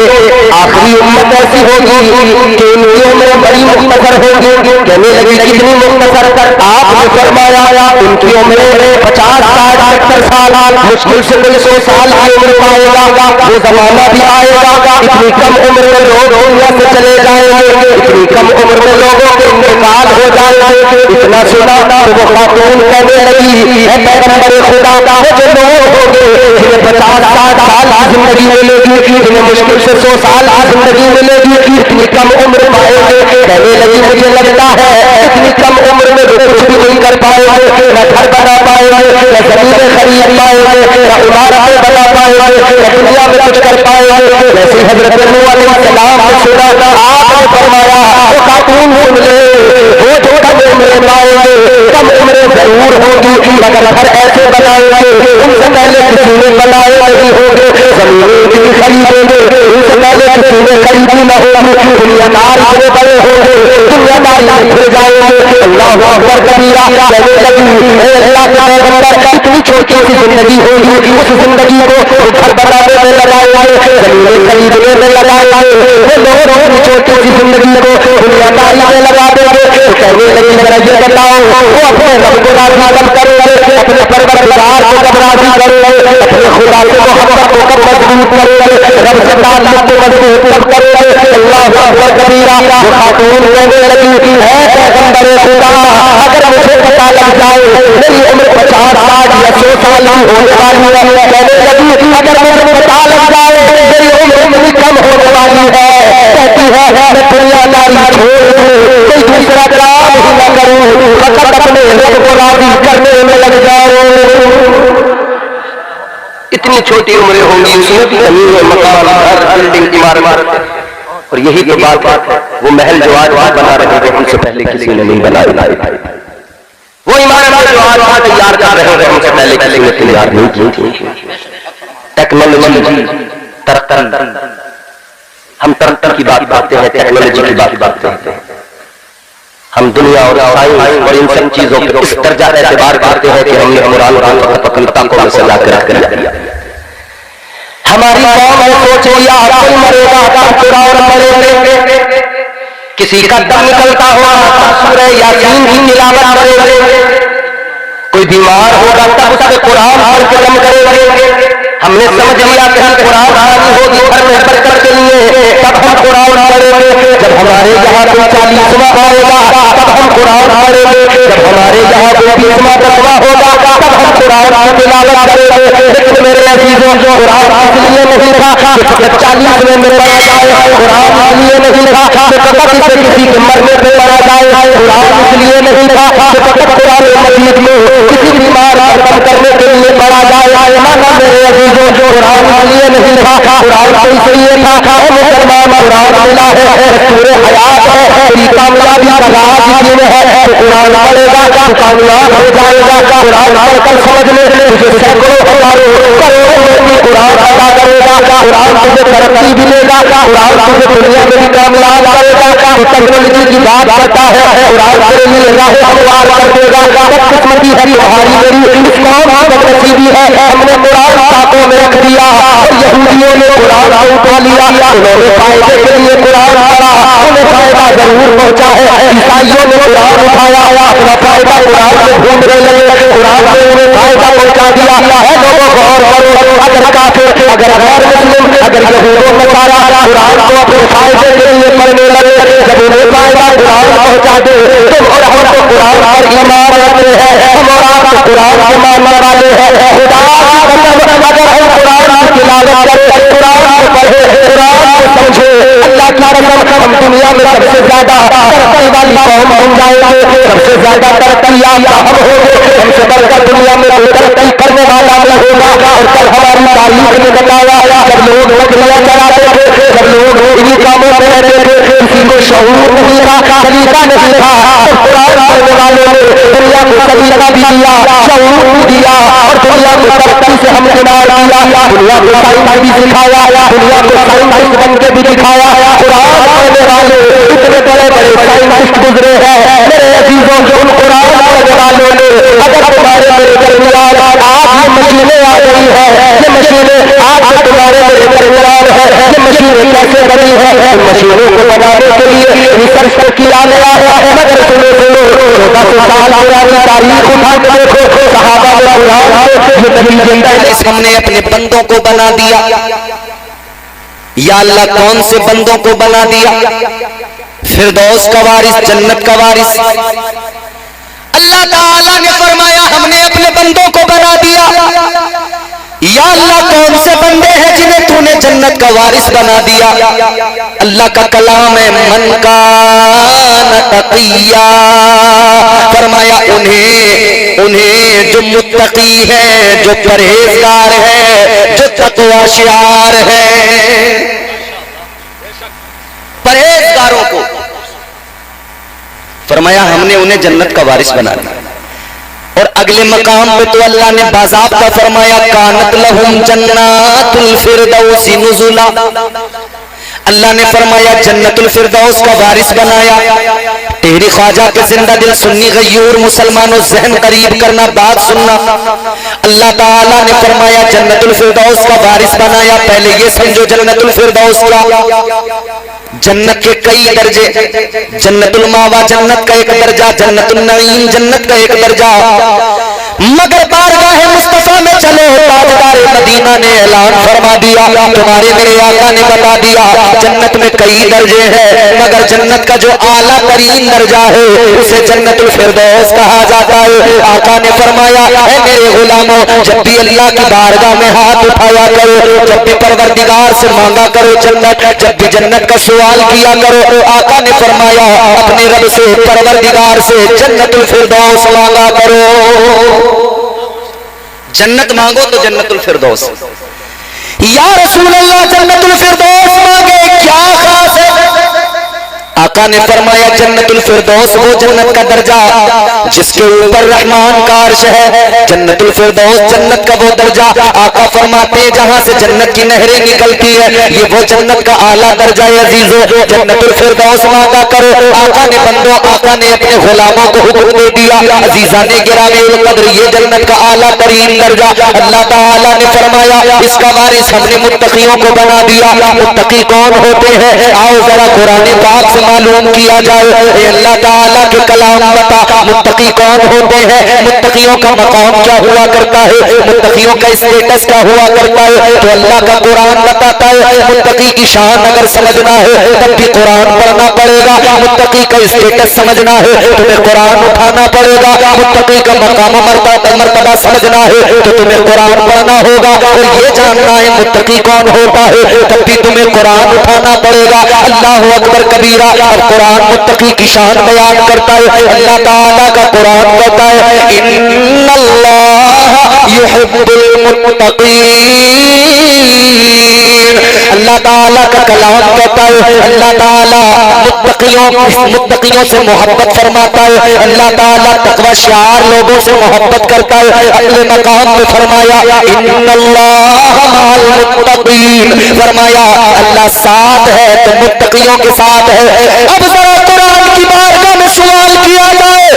आखिरी उम्मत ऐसी होगी कि इनकी उम्र बड़ी मुख्तसर होगी। कहने लगी कितनी मुख्तसर? आपने फरमाया उनकी उम्र 50-60-70 साल, मुश्किल से कोई 100 साल की उम्र पाएगा। वो जमाना भी आएगा इतनी कम उम्र में लोग दुनिया से चले जाएंगे, इतनी कम उम्र में लोगों के इंतकाल हो जाएंगे। इतना सुना तो वो खातून कहने लगी है पैगंबर खुदा वो जो लोग होंगे जिन्हें 50-60 साल की जिंदगी मिलेगी, जिन्हें मुश्किल से 100 साल की जिंदगी मिलेगी, इतनी कम उम्र पाएंगे। कहने लगी मुझे लगता है इतनी कम उम्र में वो कुछ भी नहीं कर पाएंगे, न घर बना पाएंगे, न जमीनें खरीद पाएंगे, न इमारतें बना पाएंगे, न दुनिया में कुछ कर पाएंगे। जैसे हजरत नूह अलैहिस्सलाम ने सुना आपने फरमाया वो खातून सुन ले, वो जो कम उम्र पाएंगे कम उम्र जरूर होगी, मगर घर ऐसे बनाएंगे उनसे पहले किसी ने बनाए नहीं होंगे, जमीनें भी खरीदेंगे उनसे पहले किसी ने खरीदी न होगी, दुनियादार इतने बड़े होंगे दुनियादारी में फिर जाएंगे। अल्लाह अकबर कबीरा। कहने लगी अल्लाह के पैगंबर इतनी छोटी सी जिंदगी होगी, उस जिंदगी को घर बनाने में लगाएंगे, जमीनें खरीदने में लगाएंगे, वो लोग इतनी छोटी सी जिंदगी को दुनियादारी में लगा देंगे। कहने लगी जरा ये बताओ वो अपने रब को राजी कब करेंगे, अपने परवरदिगार को कब राजी करेंगे, अपने खुदा से मोहब्बत को कब मजबूत करेंगे, रब से ताल्लुक को मजबूत कब करेंगे। अल्लाह अकबर कबीरा। वो खातून कहने लगी है पैगंबर खुदा अगर मुझे पता लग जाए मेरी उम्र 50-60 या 100 साल की होने वाली है, कहने लगी अगर मुझे पता लग जाए मेरी उम्र इतनी कम होने वाली है, कहती है मैं दुनियादारी छोड़ दूं, कोई दूसरा काम ही न करूं, फकत अपने रब को राजी करने में लग जाऊं। इतनी छोटी उम्रें होंगी, उसमें भी जमीन मकान बिल्डिंग इमारत, और यही तो बात है वो महल जो आज बना रहे थे हमसे पहले किसी ने नहीं बनाए, वो इमारत जो आज तैयार कर रहे थे हमसे पहले किसी ने तैयार नहीं की थी। टेक्नोलॉजी तरक्की, हम तरक्की की बात करते हैं, टेक्नोलॉजी की बात करते हैं, हम दुनिया और साइंस और इन सब चीजों के इस दर्जा का एतबार करते हैं कि हमने कुरान अपनी ताकों में सजा कर रख दिया। हमारी कौम ने सोच लिया कोई मरेगा तब कुरान पढ़ेंगे, किसी का दम निकलता हुआ सूरह यासीन की तिलावत करेंगे, कोई बीमार होगा तब उससे कुरान पढ़ के दम करेंगे। हमने समझ लिया कि कुरान आनी होगी घर में बरकत के लिए तब हम कुरान पढ़ेंगे, जब हमारे यहाँ कोई 40वां आएगा तब हम कुरान पढ़ेंगे, जब हमारे यहाँ कोई 20वां 10वां होगा तब हम कुरान की तिलावत करेंगे। लेकिन मेरे अजीजों कुरान इसलिए नहीं था कि 40वें में पढ़ा जाए, कुरान इसलिए नहीं था कि किसी के मरने पे पढ़ा जाए, कुरान इसलिए नहीं था कि कुरान मजीद में किसी बीमार खत्म करने के लिए पढ़ा जाए। मेरे अजीजों कुरान इसलिए नहीं था, कुरान तो इसलिए था मुसलमान कुरान मिला है, पूरे हयात है, तेरी कामयाबी का राज इसी में है, कुरान पढ़ेगा तो कामयाब हो जाएगा। कुरान पढ़कर समझ ले तुझे सैकड़ों हजारों करोड़ों में कुरान अदा करेगा, कुरान तुझे तरक्की भी देगा, कुरान तुझे दुनिया में भी कामयाब करेगा। तो टेक्नोलॉजी की बात करता है, कुरान तेरे लिए राह हमवार कर देगा। बदकिस्मती है तुम्हारी मेरी, इस कौम की बदनसीबी है हमने कुरान ताकों में रख दिया और यहूदियों ने कुरान उठा लिया, उन्होंने फायदे के लिए कुरान पढ़ा, उन्हें फायदा जरूर पहुंचा है। ईसाइयों ने कुरान उठाया अपना फायदा कुरान में ढूंढने लगे, कुरान ने उन्हें फायदा पहुंचा दिया है। लोगों को और अगर काफिर अगर गैर मुस्लिम अगर यहूदियों ने सारा कुरान को अपने फायदे के लिए पढ़ने लगे, जब उन्हें फायदा कुरान पहुंचा दे तुम और हम तो कुरान पर ईमान रखते हैं, हम और आप तो कुरान को मानने वाले हैं। खुदा अगर हम कुरान की तिलावत करें, कुरान को पढ़े, कुरान को समझे, अल्लाह की कसम हम दुनिया में सबसे ज्यादा तरक्की वाली कौम बन जाएंगे, सबसे ज्यादा तरक्की याफ्ता हम होंगे, हमसे बढ़कर दुनिया में तरक्की करने वाला न होगा। और कल हमारी तारीख में बताया जब लोग नौकरियां चलाते थे, जब लोग इन्हीं कामों में रहते थे, किसी को शऊर नहीं था, सलीका नहीं था, तो कुरान पढ़ने वालों ने दुनिया को सलीका भी दिया, शऊर भी दिया और दुनिया को तरक्की से हमकिनार किया, दुनिया को साइंस भी सिखाया, दुनिया को साइंटिस्ट बन के भी दिखाया। कुरान पढ़ने वाले इतने बड़े बड़े साइंटिस्ट गुजरे हैं मेरे अजीजों उन कुरान पढ़ने वालों ने अगर तुम्हारे मेरे दरमियान आज ये मशीनें आ गई है, ये मशीनें आज से तुम्हारे मेरे दरमियान है, ये मशीनें कैसे बनी है, इन मशीनों को बनाने के लिए रिसर्च किया गया है। मगर सुनो सुनो 1400 साल पुरानी तारीख उठा के देखो, सहाबा ने कुरान से ये नतीजे पहले हमने अपने बंदों को बना दिया। या अल्लाह कौन से बंदों को बना दिया? फिरदौस का वारिस, जन्नत का वारिस। अल्लाह ताला ने फरमाया हमने अपने बंदों को बना दिया। या अल्लाह कौन से बंदे हैं जिन्हें तूने जन्नत का वारिस बना दिया? अल्लाह का कलाम है, मन कान तक़िया, फरमाया उन्हें जो मुत्तकी है, जो परहेजगार है, जो तक़वाशियार है, परहेजगारों को फरमाया हमने उन्हें जन्नत का वारिस बना दिया। और अगले मकाम पे तो अल्लाह ने बाज़ाब्ता फरमाया कानत लहुम जन्नातुल फिरदौसी नुज़ुला। अल्लाह ने फरमाया जन्नतुल फिरदौस का वारिस बनाया। तेरी ख्वाजा के जिंदा दिल सुन्नी गयूर मुसलमानों ज़हन करीब करना, बात सुनना। अल्लाह ताला ने फरमाया जन्नतुल फिरदौस का वारिस बनाया। पहले ये समझो जन्नतुल फिरदौस का, जन्नत के कई दर्जे, जन्नतुल मावा जन्नत का एक दर्जा, जन्नतुल नईम जन्नत का एक दर्जा। मगर बारगाह मुस्तफा में चलो, ताजदार मदीना ने ऐलान फरमा दिया, तुम्हारे मेरे आका ने बता दिया जन्नत में कई दर्जे हैं, मगर जन्नत का जो आला तरीन दर्जा है उसे जन्नतुल फिरदौस कहा जाता है। आका ने फरमाया है मेरे गुलामों, जब भी अल्लाह की बारगाह में हाथ उठाया करो, जब भी परवरदिगार से मांगा करो जन्नत, जब भी जन्नत का सवाल किया करो, आका ने फरमाया अपने रब से, परवरदिगार से जन्नतुल फिरदौस मांगा करो। जन्नत मांगो तो जन्नतुल फिरदौस। या रसूल अल्लाह जन्नतुल फिरदौस मांगे, क्या खास है? आका ने फरमाया जन्नतुल फिरदौस वो जन्नत का दर्जा जिसके ऊपर रहमान का अर्श है। जन्नतुल फिरदौस जन्नत का वो दर्जा, आका फरमाते हैं जहां से जन्नत की नहरें निकलती है, ये वो जन्नत का आला दर्जा है। अजीजों जन्नतुल फिरदौस मांगा करो। आका ने बंदों, आका ने अपने गुलामों को हुक्म दे दिया। अजीजाने गिरामील कद्र ये जन्नत का आला तरीन दर्जा अल्लाह ताला ने फरमाया इसका वारिस हमने मुत्तकियों को बना दिया। मुत्तकी कौन होते हैं? आओ जरा कुरान पाक से मालूम किया जाए। अल्लाह ताला के कलाम बता मुत्तकी कौन होते हैं, मुत्तकियों का मकाम क्या हुआ करता है, मुत्तकियों का स्टेटस क्या हुआ करता है, तो अल्लाह का कुरान बताता है। मुत्तकी की शान अगर समझना है तब भी कुरान पढ़ना पड़ेगा। मुत्तकी का स्टेटस समझना है तुम्हें कुरान उठाना पड़ेगा। मुत्तकी का मकाम मर्तबा समझना है तो तुम्हें कुरान पढ़ना होगा। और ये जानना है मुत्तकी कौन होता है तब भी तुम्हें कुरान उठाना पड़ेगा। अल्लाह अकबर कबीरा। और कुरान मुत्तकी की शान बयान करता है। अल्लाह ताला का कुरान कहता है इन्नल्लाह युहिब्बुल मुत्तकीन। अल्लाह ताला का कलाम कहता है अल्लाह ताला मुत्तकियों से मोहब्बत फरमाता है। अल्लाह ताला तक़वाशार लोगों से मोहब्बत करता है। अगले मकाम में फरमाया इन्नल्लाह मअल मुत्तकीन, फरमाया अल्लाह साथ है तो मुत्तकियों के साथ है। अब जरा कुरान की बारगाह में सवाल किया जाए,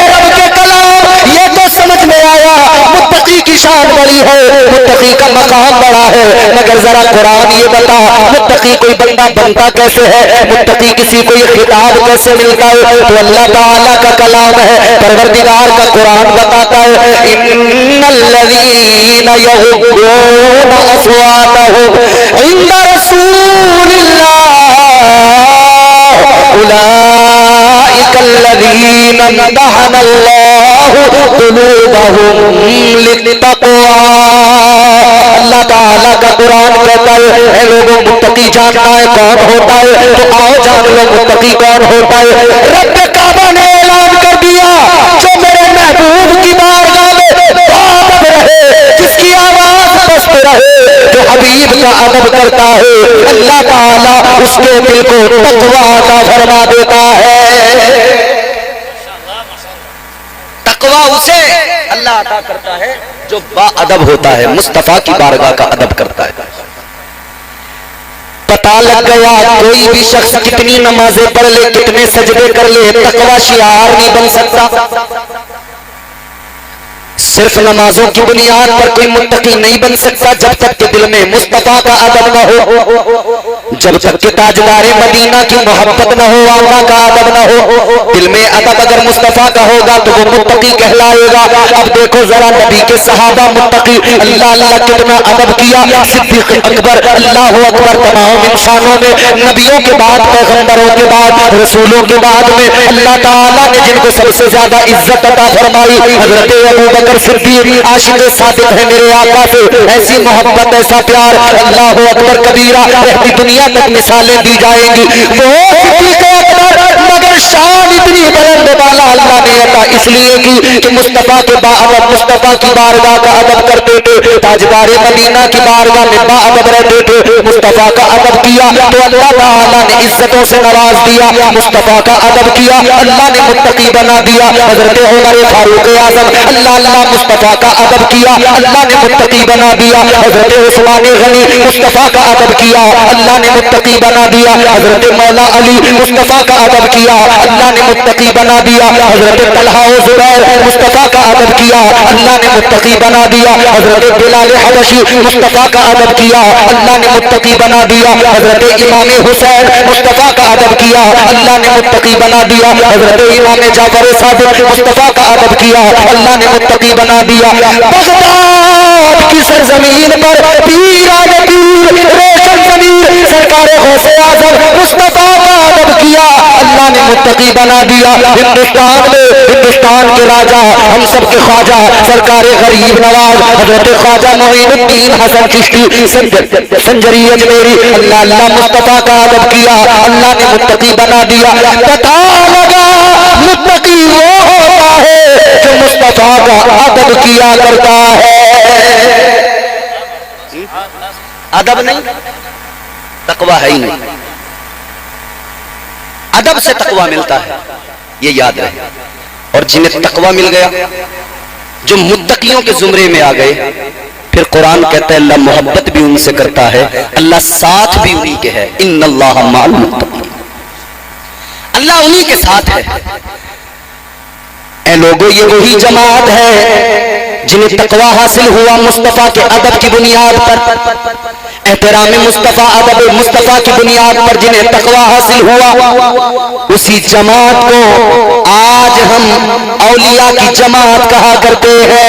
रब के कलाम ये तो समझ में आया मुत्तकी की शान बड़ी है, मुत्तकी का मकाम बड़ा है, मगर जरा कुरान ये बता मुत्तकी कोई बंदा बनता कैसे है, मुत्तकी किसी को ये खिताब कैसे मिलता है? तो अल्लाह ताला का कलाम है, परवरदिगार का कुरान बताता है इन्नल्लज़ीना यग़ुद्दूना अस्वातहुम इंदा रसूलिल्लाह उलाइकल्लज़ीना इम्तहनल्लाहु क़ुलूबहुम लित्तक़वा। अल्लाह ताला का कुरान कहता है लोगों मुत्तकी जानना है कौन होता है तो आओ जान लो मुत्तकी कौन होता है। रब काबा ने ऐलान कर दिया जो मेरे महबूब की बारगाह में बाअदब रहे, जिसकी आवाज पस्त रहे, जो हबीब का अदब करता है, अल्लाह ताला उसके दिल को तक़वा अता फरमा देता है। तक़वा उसे अल्लाह अता करता है जो बाअदब होता है, मुस्तफा की बारगाह का अदब करता है। पता लग गया कोई भी शख्स कितनी नमाजें पढ़ ले, कितने सजदे कर ले, तकवा शिआर नहीं बन सकता। सिर्फ नमाजों की बुनियाद पर कोई मुत्तकी नहीं बन सकता जब तक कि दिल में मुस्तफा का अदब न हो, जब तक कि ताजदारे मदीना की मोहब्बत न हो, आका का अदब न हो। दिल में अदब अगर मुस्तफा का होगा तो वो मुत्तकी कहलाएगा। अब देखो जरा नबी के सहाबा मुत्तकी, अल्लाह अल्लाह कितना अदब किया। सिद्दीक अकबर, अल्लाह अकबर, तमाम इंसानों में, नबियों के बाद, पैगंबरों के बाद, रसूलों के बाद में अल्लाह ताला ने जिनको सबसे ज्यादा इज्जत अता फरमाई, हजरत अबू बकर सिद्दीक आशिक सादिक है मेरे आका से। ऐसी मोहब्बत, ऐसा प्यार, अल्लाह अकबर कबीरा, रहती दुनिया तक मिसालें दी जाएंगी। वो सिद्दीक अकबर, मगर शान इतनी बुलंद वाला अल्लाह ने अता इसलिए कि मुस्तफा के बाअदब, मुस्तफा की बारगाह का अदब करते थे। ताजदारे मदीना की बारगाह में बाअदब रहते थे। मुस्तफा का अदब किया तो अल्लाह ताला ने इज्जतों से नवाज दिया। मुस्तफा का अदब किया, अल्लाह ने मुत्तकी बना दिया। हजरत उमर फारूक आजम, अल्लाह अल्लाह, मुस्तफा का अदब किया, अल्लाह ने मुत्तकी बना दिया। हजरत उस्मान गनी, मुस्तफा का अदब किया, अल्लाह ने मुत्तकी बना दिया। हजरत मौला अली, मुस्तफा का अदब किया, अल्लाह ने मुत्तकी बना दिया। हजरत तलहा और जुबैर, मुस्तफा का अदब किया, अल्लाह ने मुत्तकी बना दिया। हजरत बिलाल हबशी, मुस्तफा का अदब किया, अल्लाह ने मुत्तकी बना दिया। हजरत इमाम हुसैन, मुस्तफा का अदब किया, अल्लाह ने मुत्तकी बना दिया। हजरत इमाम जाफर सादिक, मुस्तफा का अदब किया, अल्लाह ने मुत्तकी बना दिया। बगदाद की सरजमीन पर पीर आने पीर, रोशन जमीर, सरकार गौसे आजम, मुस्तफा का अदब किया, अल्लाह ने मुत्तकी बना दिया। हिंदुस्तान में हिंदुस्तान के राजा, हम सब के ख्वाजा, सरकार गरीब नवाज हजरत ख्वाजा मोइनुद्दीन हसन चिश्ती संजरी अजमेरी, अल्लाह अल्लाह, मुस्तफा का अदब किया, अल्लाह ने मुत्तकी बना दिया। पता लगा मुत्तकी वो होता है जो मुस्तफा का अदब किया करता है। अदब नहीं, तकवा है ही नहीं। अदब से तकवा मिलता है, ये याद रहे। और जिन्हें तकवा मिल गया, जो मुत्तकियों के जुमरे में आ गए, फिर कुरान कहता है अल्लाह मोहब्बत भी उनसे करता है, अल्लाह साथ भी उन्हीं के है। इन्नल्लाह माअल मुत्तकीन, अल्लाह उन्हीं के साथ है। ऐ लोगों, ये वही जमात है जिन्हें तकवा हासिल हुआ मुस्तफा के अदब की बुनियाद पर, एहतराम मुस्तफा, अदब मुस्तफा की बुनियाद पर जिन्हें तकवा हासिल हुआ, उसी जमात को आज हम औलिया की जमात कहा करते हैं।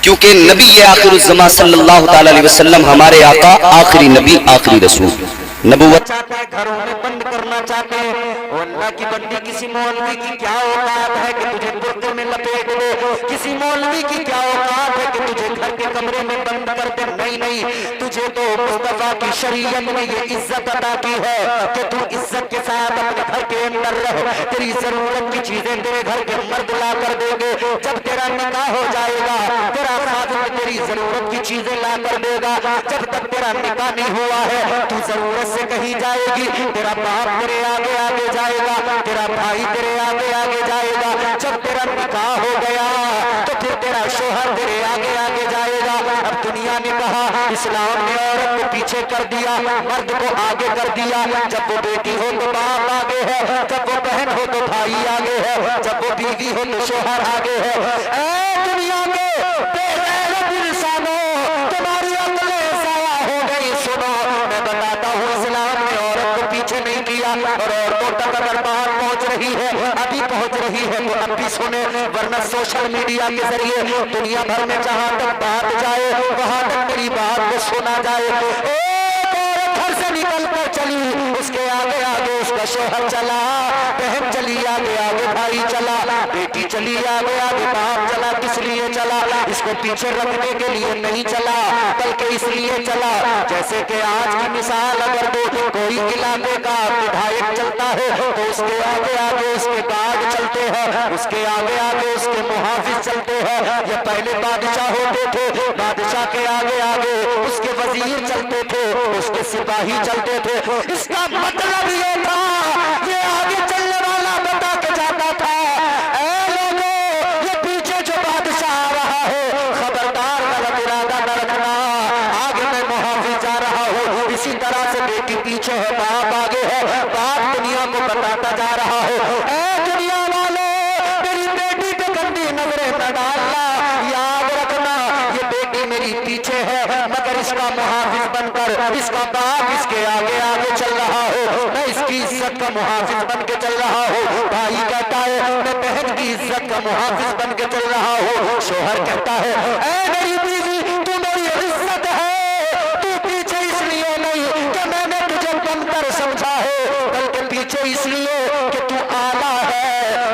क्योंकि नबी आखिरुज़्ज़मा सल्लल्लाहु ताला अलैहि वसल्लम हमारे आका, आखिरी नबी, आखिरी रसूल, नबुव्वत चाहता है, घरों में बंद करना चाहते हैं। अल्लाह की बंदी, किसी मौलवी की क्या औकात है कि तुझे बुर्के में लपेट दे, किसी मौलवी की क्या औकात है कि तुझे घर के कमरे में बंद कर दे। नहीं नहीं, तुझे तो मुस्तफा की शरीयत ने ये इज्जत अता की है कि तू इज्जत के साथ अपने घर के अंदर रह। तेरी जरूरत की चीजें तेरे घर के मर्द ला कर देंगे। जब तेरा निकाह हो जाएगा, तेरा खादिम तेरी जरूरत की चीजें ला कर देगा। जब तक तेरा निकाह नहीं हुआ है, तू जरूरत से कहीं जाएगी, तेरा बाप तेरे आगे आगे जाएगा, तेरा भाई तेरे आगे आगे जाएगा। जब तेरा निकाह हो गया तो फिर तेरा शोहर तेरे आगे आगे जाएगा। अब दुनिया ने कहा, इस्लाम ने औरत को पीछे कर दिया, मर्द को आगे कर दिया। जब वो बेटी हो तो बाप आगे है, जब वो बहन हो तो भाई आगे है, जब वो बीवी हो तो शोहर आगे है। दुनिया के बेगैरत इंसानों, तुम्हारी अकलें ज़ाया हो गई। सुनो, मैं बताता हूँ, इस्लाम ने औरत को पीछे नहीं किया। और औरतों तक अगर बात पहुँच रही है, अभी पहुँच रही है, तो अब भी सुने, वरना सोशल मीडिया के जरिए दुनिया भर में जहाँ तक बात जाए, वहाँ तक मेरी बात को सुना जाए। एक औरत घर से निकल कर चली, उसके आगे आगे उसका शोहर चला, बहन चली आगे आगे भाई चला, बेटी चली आगे आगे बाप चला। किस लिए चला? इसको पीछे रखने के लिए नहीं चला, बल्कि इसलिए चला जैसे कि आज की मिसाल अगर दो, कोई इलाके का विधायक चलता है तो उसके आगे आगे उसके गार्ड चलते हैं, उसके आगे आगे उसके मुहाफिज चलते हैं। ये पहले बादशाह होते थे, बादशाह के आगे आगे उसके वजीर चलते थे, उसके सिपाही चलते थे। इसका मतलब ये था, ये आगे चलने वाला बता के जाता था, ऐ लोगों, ये पीछे जो बादशाह आ रहा है, खबरदार गलत इरादा न रखना, आगे मैं मुहाफिज इसी तरह से बेटी पीछे है, बाप आगे है। बाप दुनिया को बताता जा रहा है, ऐ दुनिया वालों, मेरी बेटी पे गंदी नजरें न डालना, याद रखना ये बेटी मेरी पीछे है, मगर इसका मुहाफिज बनकर इसका बाप इसके आगे आगे चल रहा हो, मैं इसकी इज्जत का मुहाफिज बन के चल रहा हूँ। भाई कहता है मैं बहन की इज्जत का मुहाफिज बन के चल रहा हूँ। शोहर कहता है ऐ मेरी बीवी, तू मेरी इज्जत है, तू पीछे इसलिए नहीं कि मैंने तुझे बनकर समझा है, बल्कि पीछे इसलिए कि तू आला है,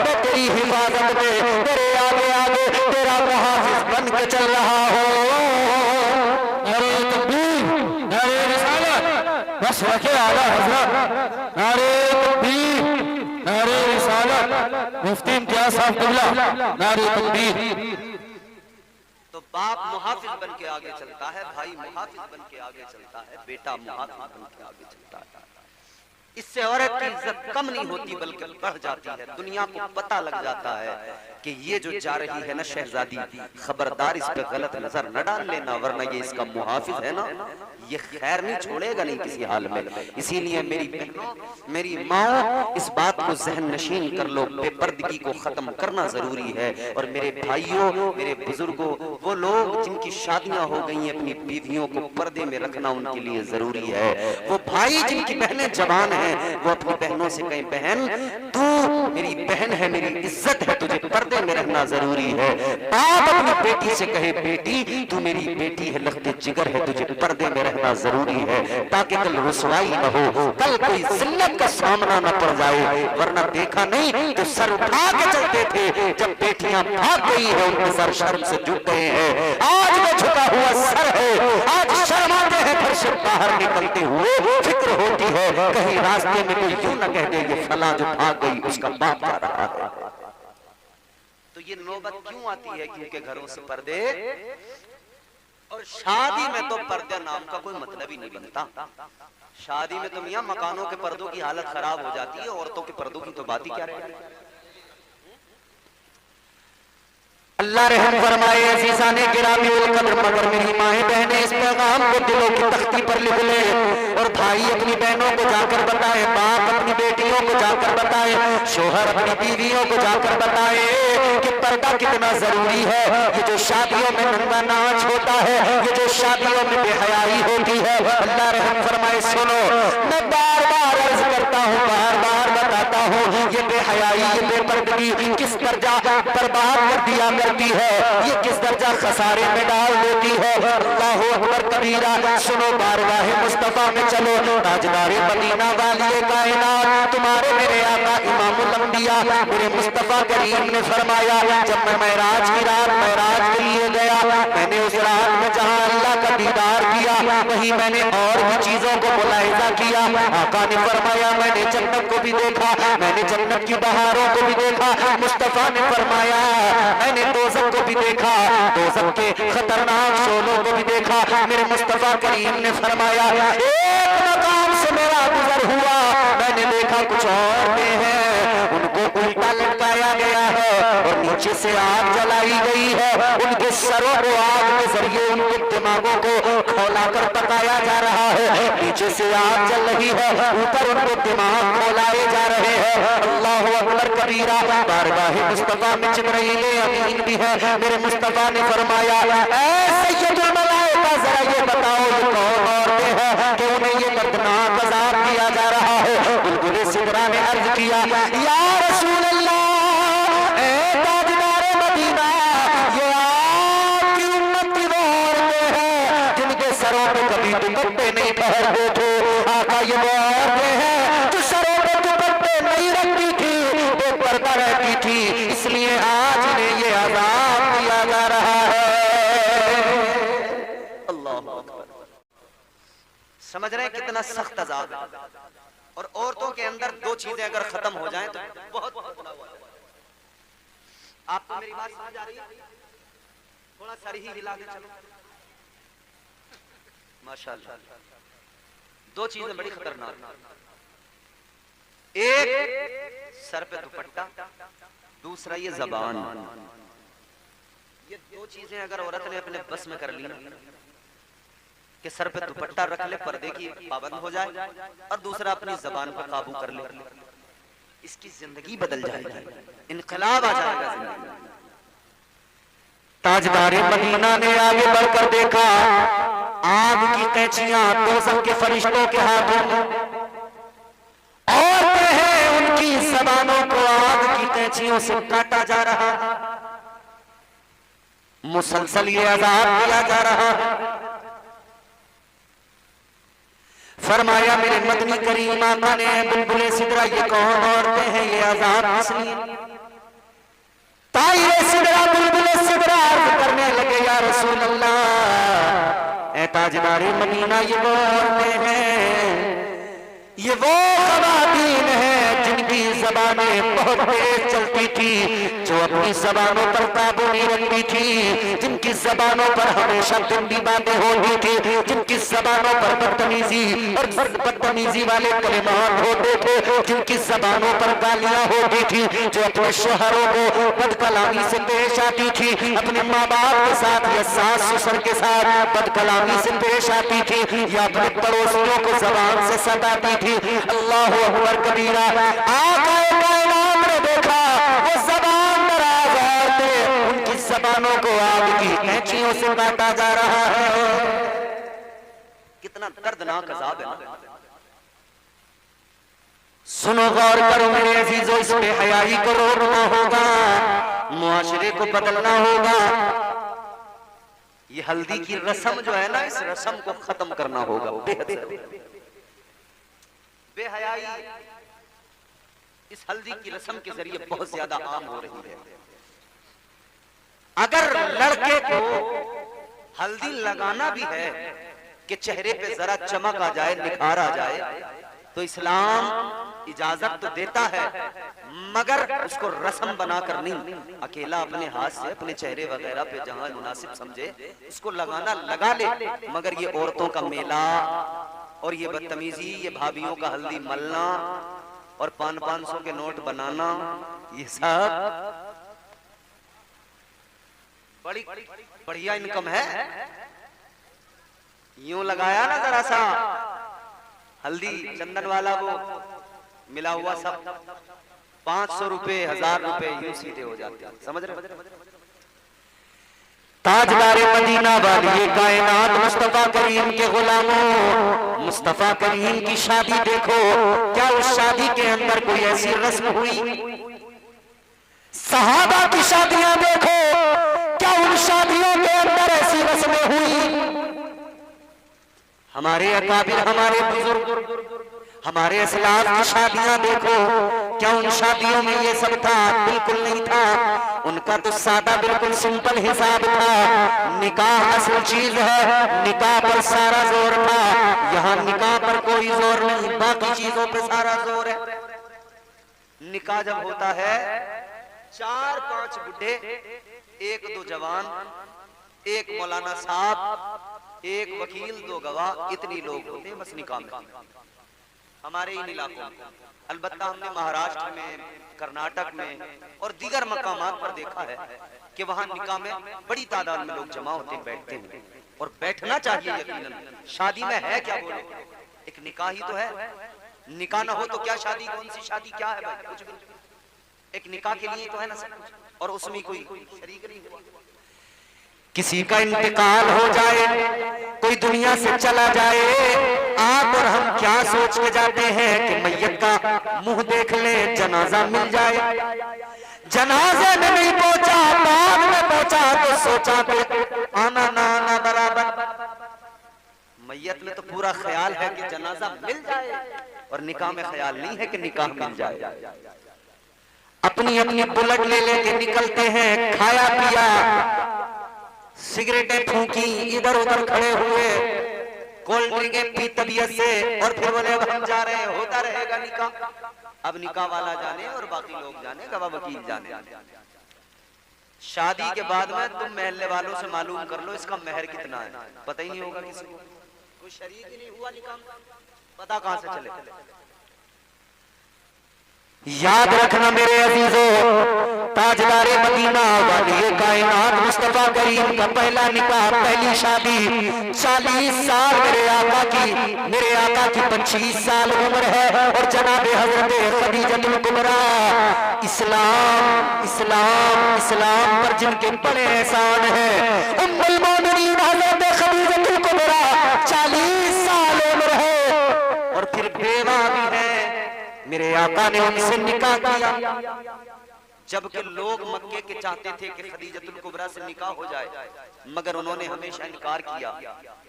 मैं तेरी हिफाजत में तेरे आगे आगे तेरा मुहाफिज बन के चल रहा हूँ। अरे तकबीर, अरे रिसालत, बस रखे आला हजरत, अरे तकबीर, अरे रिसालत, मुफ्ती इम्तियाज साहब किबला, नारे तकबीर। तो बाप मुहाफिज बन के आगे चलता है, भाई मुहाफिज बन के आगे चलता है, बेटा मुहाफिज बन के आगे चलता है। इससे औरत की इज्जत कम नहीं होती बल्कि बढ़ जाती है। दुनिया को पता लग जाता है कि ये जो जा रही है ना शहजादी, खबरदार इस पे गलत नजर न डाल लेना, वरना ये इसका मुहाफिज है ना, ये खैर नहीं छोड़ेगा नहीं किसी हाल में। इसीलिए मेरी बहनों, मेरी माँ, इस बात को जहन नशीन कर लो, बेपर्दगी को खत्म करना जरूरी है। और मेरे भाइयों, मेरे बुजुर्गों, वो लोग जिनकी शादियां हो गई हैं, अपनी बीवियों को पर्दे में रखना उनके लिए जरूरी है। वो भाई जिनकी बहनें जवान हैं, वो अपनी बहनों से कहें बहन तू मेरी बहन है, मेरी इज्जत है, तुझे पर्दे में रहना जरूरी है। बाप अपनी बेटी से कहे बेटी तू मेरी बेटी है, लखते जिगर है, तुझे पर्दे में रहना जरूरी है, ताकि कल रुसवाई न हो, कल कोई जिल्लत का सामना न पड़ जाए। वरना देखा नहीं तो सर उठा के चलते थे, जब बेटियां भाग गई है उनके सर शर्म से झुक गए हैं। आज वो झुका हुआ सर है, आज शर्माते हैं, घर से बाहर निकलते हुए फिक्र होती है कहीं रास्ते में कोई यूं न कह दे ये फला जो भाग गई उसका बाप जा रहा है। तो ये नौबत क्यों आती है? क्योंकि घरों से पर्दे, और शादी में तो पर्दे नाम का कोई मतलब ही नहीं बनता। शादी में तो मियां मकानों के पर्दों की हालत खराब हो जाती है, औरतों के पर्दों की तो बात ही क्या रही। अल्लाह रहम फरमाए अज़ीज़ाने गिरामी उल कद्र, मगर मेरी माएं बहनें इस पैगाम को दिलों की तख्ती पर लिख ले, और भाई अपनी बहनों को जाकर बताए, बाप अपनी बेटियों को जाकर बताए, शोहर अपनी बीवियों को जाकर बताए कि पर्दा कितना जरूरी है। ये जो शादियों में नंगा नाच होता है, ये जो शादियों में बेहयाई होती है, अल्लाह रहम फरमाए सुनो, मैं बार बार अर्ज करता हूँ, बार बार बताता हूँ, ये बेहयाई, ये बेपर्दगी किस दर्जा बर्बाद कर दिया करती है, ये किस दर्जा खसारे में डाल देती है। अल्लाहु अकबर कबीरा। सुनो बारगाह मुस्तफा में चलो, ताजदारे मदीना वाली कायनात, तुम्हारे मेरे आका इमामुल अंबिया मेरे मुस्तफा करीम ने फरमाया, जब मैं मेराज की रात मेराज के लिए गया, मैंने उस रात में जहां अल्लाह का दीदार किया, वहीं मैंने और भी चीजों को मुलाहिजा किया। आका ने फरमाया मैंने जन्नत को भी देखा, मैंने जन्नत की बहारों को भी देखा। मुस्तफा ने फरमाया मैंने दोज़ख को भी देखा, दोज़ख के खतरनाक शोलों को भी देखा। मेरे मुस्तफा करीम ने फरमाया एक मकाम से मेरा गुजर हुआ, मैंने देखा कुछ औरतें हैं, उनको उल्टा लटकाया गया है और नीचे से आग जलाई गई है, उनके सरों को आग के जरिए उनके दिमागों को खौला कर पकाया जा रहा है। नीचे से आग जल रही है, ऊपर उनको दिमाग खौलाए जा रहे हैं। अल्लाह अकबर कबीरा। बारगाह मुस्तफा में जिब्रील अमीन भी है। मेरे मुस्तफा ने फरमाया ऐ सय्यदुल मलाइका, जरा ये बताओ ये कौन औरतें हैं कि उन्हें ये दर्दनाक अज़ाब दिया जा रहा है। बुलबुल सिदरा ने अर्ज किया या रसूल अल्लाह, ऐ ताजदारे मदीना, ये आपकी उम्मत की वो औरतें हैं जिनके सरों पे कभी दुपट्टे नहीं पहनते थे। आका ये वो औरतें हैं जो सरों पे दुपट्टे नहीं रखती थी, बेपर्दा रहती थी, इसलिए आज इन्हें ये अज़ाब दिया जा रहा है। अल्लाह समझ रहे हैं कितना सख्त अज़ाब है। और औरतों के अंदर दो चीजें अगर खत्म हो जाएं तो बहुत बुरा हुआ। आपको मेरी बात समझ आ रही है? थोड़ा सर ही हिला के चलो। माशाअल्लाह। दो चीजें बड़ी खतरनाक, एक सर पे दुपट्टा, दूसरा ये ज़बान। ये दो चीजें अगर औरत ने अपने बस में कर ली ना, कि सर पे दुपट्टा रख ले, पर्दे की पाबंद हो जाए, और दूसरा अपनी जबान पर काबू कर ले, इसकी जिंदगी बदल जाएगी, इनकलाब आ जाएगा जिंदगी। ताजदारे मदीना ने आगे बढ़कर देखा, आग की कैंचियां दोज़ख के फरिश्तों के हाथों में, और उनकी ज़बानों को आग की कैंचियों से काटा जा रहा, मुसलसल ये अज़ाब दिया जा रहा। फरमाया मेरे मदनी करीम आका ने, बुलबुले सिदरा ये कौन औरतें हैं, ये अज़ाब इसलिए। ताई सिदरा बुलबुले सिदरा अर्ज़ करने लगे, या रसूल अल्लाह, ए ताजदारे मदीना, ये वो औरतें हैं, ये वो ख़वातीन हैं जिनकी ज़बानें बहुत तेज चलती थी, जो अपनी ज़बानों पर काबू नहीं रखती थी, जिनकी ज़बानों पर हमेशा गंदी बातें होती थी, जिनकी ज़बानों पर बदतमीजी और बदतमीजी वाले कलिमात होते थे, जिनकी ज़बानों पर गालियां होती थी, जो अपने शोहरों को बदकलामी से पेश आती थी, अपने माँ बाप के साथ या सास ससुर के साथ बदकलामी से पेश आती थी, या अपने पड़ोसियों को ज़बान से सताती थी। अल्लाहु अकबर कबीरा। आका कायनात ने देखा वो ज़बान दराज औरतें, उनकी ज़बानों को आग की कैंचियों से काटा जा रहा है। कितना दर्दनाक अज़ाब है ना। सुनो, गौर करो मेरे अजीजों, इस बेहयाई को रोकना होगा, मुआशरे को बदलना होगा। ये हल्दी की रस्म जो है ना, इस रस्म को खत्म करना होगा। बेहयाई इस हल्दी की रस्म के जरिए बहुत ज्यादा आम हो रही है। अगर लड़के को हल्दी लगाना भी है कि चेहरे पे जरा चमक आ जाए, निखार आ जाए, तो इस्लाम इजाजत तो देता है, मगर उसको रस्म बनाकर नहीं, अकेला अपने हाथ से अपने चेहरे वगैरह पे जहां मुनासिब समझे उसको लगाना लगा ले। मगर ये औरतों का मेला और ये बदतमीजी, ये भाभियों का हल्दी मलना और 500 के नोट बनाना, ये सब बड़ी बढ़िया इनकम है। यूं लगाया ना जरा सा हल्दी चंदन वाला, वो मिला हुआ सब 500 रुपए 1000 रुपए यूं सीधे हो जाते हैं, समझ रहे? ताजदारे मदीना वाली कायनात मुस्तफा करीम के गुलामों, मुस्तफा करीम की शादी देखो, क्या उस शादी के अंदर कोई ऐसी रस्म हुई? सहाबा की शादियां देखो, क्या उन शादियों के अंदर ऐसी रस्में हुई? हमारे अकाबिर, हमारे बुजुर्ग, हमारे असलाफ की शादियां देखो, क्या उन शादियों में ये सब था? बिल्कुल नहीं था। उनका तो सादा बिल्कुल सिंपल हिसाब था। निकाह असल चीज है, निकाह पर सारा जोर था। यहाँ निकाह पर कोई जोर नहीं, बाकी चीजों पर सारा जोर है। निकाह जब होता है 4-5 बुढ़े, 1-2 जवान, एक मौलाना साहब, एक वकील, 2 गवाह, इतनी लोग होते हैं बस निकाह में हमारे इन इलाकों में। अलबत्ता हमने महाराष्ट्र में, कर्नाटक में और दीगर मकामात पर देखा है कि वहां निकाह में बड़ी तादाद में लोग जमा होते, बैठते हैं, और बैठना चाहिए यकीनन। शादी में है क्या बोले, एक निकाह ही तो है। निकाह ना हो तो क्या शादी, कौन सी शादी, क्या है भाई? कुछ भी। एक निकाह के लिए तो है ना सब कुछ, और उसमें कोई शरीक नहीं हुआ। किसी का इंतकाल हो जाए, कोई दुनिया से चला जाए, आप और हम क्या सोच के जाते हैं कि मैयत का मुंह देख ले, जनाजा मिल जाए। जनाजे में नहीं पहुंचा, बाद में पहुंचा तो सोचा तो आना ना आना बराबर। मैयत में तो पूरा ख्याल है कि जनाजा मिल जाए, और निकाह में ख्याल नहीं है कि निकाह मिल जाए। अपनी अपनी बुलेट ले लेके निकलते हैं, खाया पिया, सिगरेटें फूंकी, इधर उधर खड़े हुए, कोल्ड ड्रिंकें पी तबीयत से, और फिर बोले अब हम जा रहे हैं, होता रहेगा निकाह। अब निकाह वाला जाने और बाकी लोग जाने, गवाह वकील जाने। शादी के बाद में तुम महल्ले वालों से मालूम कर लो इसका मेहर कितना है, पता ही नहीं होगा किसी को। कोई शरीक ही नहीं हुआ निकाह, पता कहां से चले? याद रखना मेरे अजीजों, ताजदारे मदीना वाली कायनात मुस्तफा करीम का पहला निकाह, पहली शादी। 40 साल मेरे आका की 25 साल उम्र है और जनाबे हजरत खदीजतुल कुबरा इस्लाम इस्लाम इस्लाम पर जिनके बड़े एहसान है, उम्मुल मोमिनीन हजरत खदीजतुल कुबरा 40 साल उम्र है और फिर बेवा भी है। मेरे आका ने उनसे निकाह किया, जबकि लोग मक्के के चाहते थे कि खदीजतुल कुबरा से निकाह हो जाए, मगर उन्होंने हमेशा इनकार किया।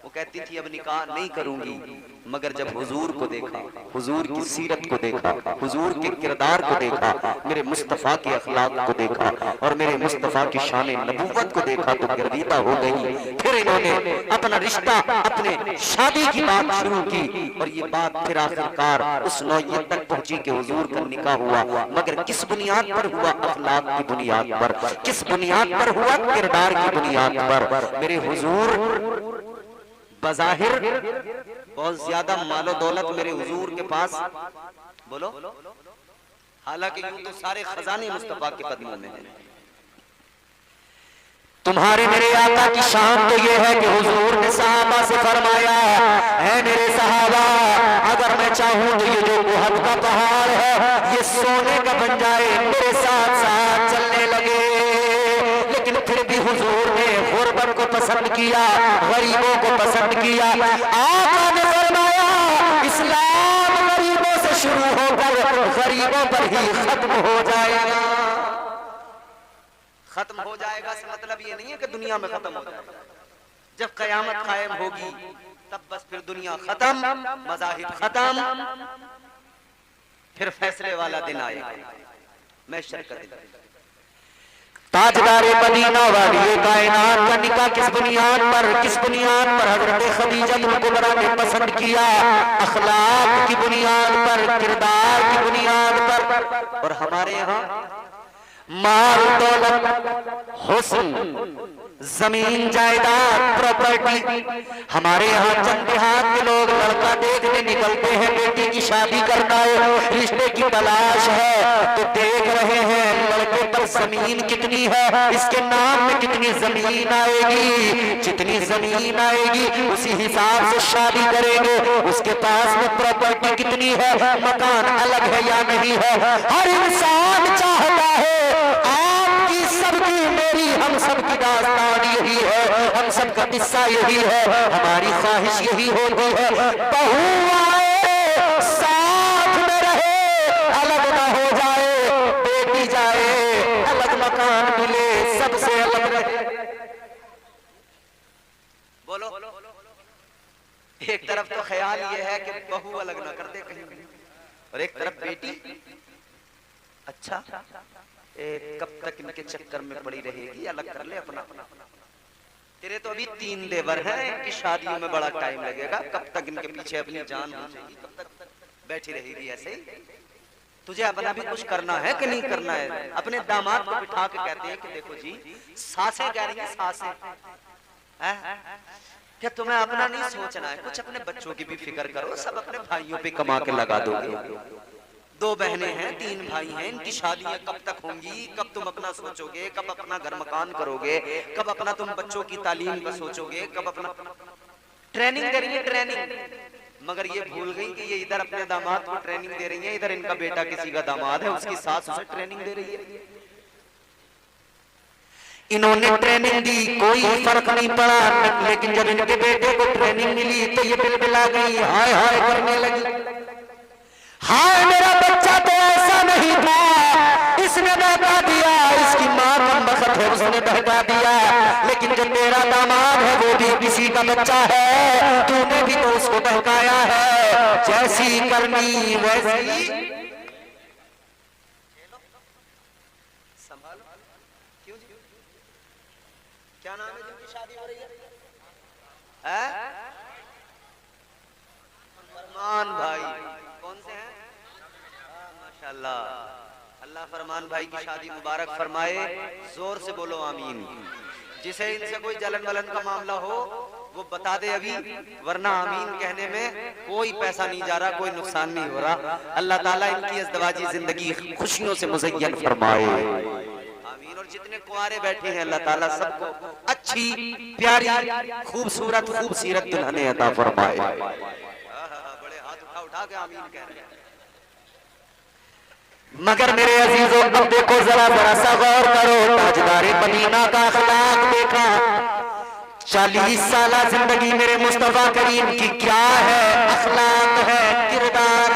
वो कहती थी अब निकाह नहीं करूंगी, मगर जब हुजूर को देखा, हुजूर की सीरत को देखा, हुजूर के किरदार को देखा, मेरे मुस्तफा के अखलाक को देखा और मेरे मुस्तफा की शान नबूवत को देखा तो गर्दिदा हो गई। फिर इन्होंने अपना रिश्ता, अपने शादी की बात शुरू की और ये बात फिर आखिरकार उस नौयत तक पहुंची कि हुजूर का निकाह हुआ। मगर किस बुनियाद पर हुआ? अखलाक की बुनियाद पर। किस बुनियाद पर हुआ? किरदार की बुनियाद पर। मेरे हुजूर बज़ाहिर बहुत ज्यादा मालो दौलत मेरे हुजूर के पास, बोलो, हालांकि यूं तो सारे खजाने मुस्तफा के कदमों में हैं। तुम्हारे मेरे आका की शान तो ये है कि हुजूर ने सहाबा से फरमाया, है मेरे सहाबा, अगर मैं चाहूं तो ये जो उहद का पहाड़ है ये सोने का बन जाए, मेरे साथ साथ चलने लगे। लेकिन फिर भी हुजूर ने गुरबत को पसंद किया, गरीबों को पसंद किया। आका ने फरमाया इस्लाम गरीबों से शुरू होकर गरीबों पर ही खत्म हो जाएगा। खत्म हो जाएगा से मतलब ये नहीं है कि दुनिया में खत्म हो जाएगा। जब कयामत कायम होगी तब बस फिर दुनिया खत्म, मज़ाहिब खत्म, फिर फैसले वाला दिन आएगा, मैं शरकत। ताजदारे मदीना वाली कायनात का निकाह किस बुनियाद पर? किस बुनियाद पर? हजरत खदीजतुल कुबरा ने पसंद किया, अखलाक की बुनियाद पर, किरदार की बुनियाद पर। और हमारे यहाँ माल दौलत, हुस्न, जमीन जायदाद, प्रॉपर्टी। हमारे यहाँ चंद देहात के लोग लड़का देखने निकलते हैं, बेटी की शादी करना है, रिश्ते की तलाश है, तो देख रहे हैं लड़के पर जमीन कितनी है, इसके नाम में कितनी जमीन आएगी, जितनी जमीन आएगी उसी हिसाब से शादी करेंगे। उसके पास में प्रॉपर्टी कितनी है, मकान अलग है या नहीं है। हर इंसान चाहता है, आपकी सबकी मेरी हम सबकी दास्तान यही है, हम सबका किस्सा यही है, हमारी ख्वाहिश यही होती है, बहू आए साथ में रहे, अलग ना हो जाए, बेटी जाए अलग मकान मिले, सबसे अलग रहे। बोलो, एक तरफ तो ख्याल ये है कि बहू अलग ना कर दे कहीं, और एक तरफ बेटी अच्छा कब तक इनके चक्कर में पड़ी रहेगी, अलग कर ले अपना। तेरे तो अभी 3 देवर हैं, इनकी शादियों में बड़ा टाइम लगेगा, कब तक इनके पीछे अपनी जान बचेगी, कब तक बैठी रहेगी ऐसे ही। तुझे अपना भी कुछ करना है कि नहीं करना है? अपने दामाद को बिठा के कहते हैं कि देखो जी, सासें कह रही हैं, सासें क्या तुम्हें अपना नहीं सोचना है? कुछ अपने बच्चों की भी फिक्र करो, सब अपने भाइयों पे कमा के लगा दोगे। 2 बहनें हैं, 3 भाई हैं, इनकी शादियां कब तक होंगी? कब तुम अपना सोचोगे? कब अपना घर मकान करोगे? कब अपना तुम बच्चों की तालीम का सोचोगे? कब अपना ट्रेनिंग करेंगे? ट्रेनिंग, मगर ये भूल गई कि ये इधर अपने दामाद को ट्रेनिंग दे रही है, इधर इनका बेटा किसी का दामाद है, उसकी सास उसे ट्रेनिंग दे रही है। इन्होंने ट्रेनिंग दी, कोई फर्क नहीं पड़ा, लेकिन जब इनके बेटे को ट्रेनिंग मिली तो ये बिलबिला गई, हाय हाय करने लगी। हाय मेरा बच्चा तो ऐसा नहीं था, इसने बहका दिया, इसकी माँ का मकसद है उसने बहका दिया, लेकिन जो तेरा दामाद है वो भी किसी का बच्चा है, तूने भी तो उसको बहकाया है, जैसी करनी वैसी संभालो। क्यों जी? क्या नाम है जिनकी शादी हो रही है? फरमान भाई। कौन से हैं? माशाल्लाह, अल्लाह फरमान भाई की शादी मुबारक फरमाए। जोर से बोलो आमीन। जिसे इनसे कोई जलन वलन का मामला हो वो बता दे अभी, वरना आमीन कहने में कोई पैसा नहीं जा रहा, कोई नुकसान नहीं हो रहा। अल्लाह ताला इनकी अज़दवाजी जिंदगी खुशियों से मुज़य्यन फरमाए। आमीन। और जितने कुंवारे बैठे हैं अल्लाह ताला सबको अच्छी प्यारी खूबसूरत खूबसीरत दुल्हने अता फरमाए। बड़े हाथ उठा उठा के आमीन कह रहे हैं। मगर मेरे अजीजों अब देखो जरा जरा सा गौर करो, ताजदारे मदीना का अखलाक देखा। 40 साल जिंदगी मेरे मुस्तफा करीम की क्या है, अखलाक है, किरदार।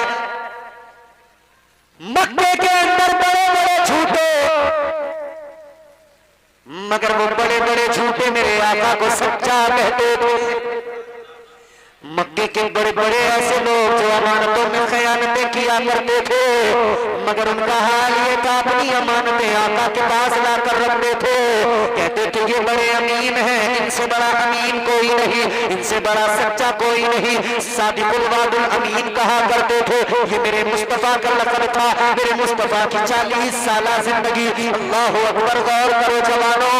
मक्के के अंदर बड़े बड़े झूठे, मगर वो बड़े बड़े झूठे मेरे आका को सच्चा कहते थे। मक्के के बड़े बड़े ऐसे लोग जो अमानतों में खयानतें किया करते थे, मगर उनका हाल ये था अपनी अमानतें आका के पास लाकर रखते थे। कहते थे ये बड़े अमीन हैं, इनसे बड़ा अमीन कोई नहीं, इनसे बड़ा सच्चा कोई नहीं। सादिकुल वादुल अमीन कहा करते थे। ये मेरे मुस्तफा का लक़ब था, मेरे मुस्तफा की 40 साल जिंदगी। अल्लाह अकबर, गौर करो जवानों,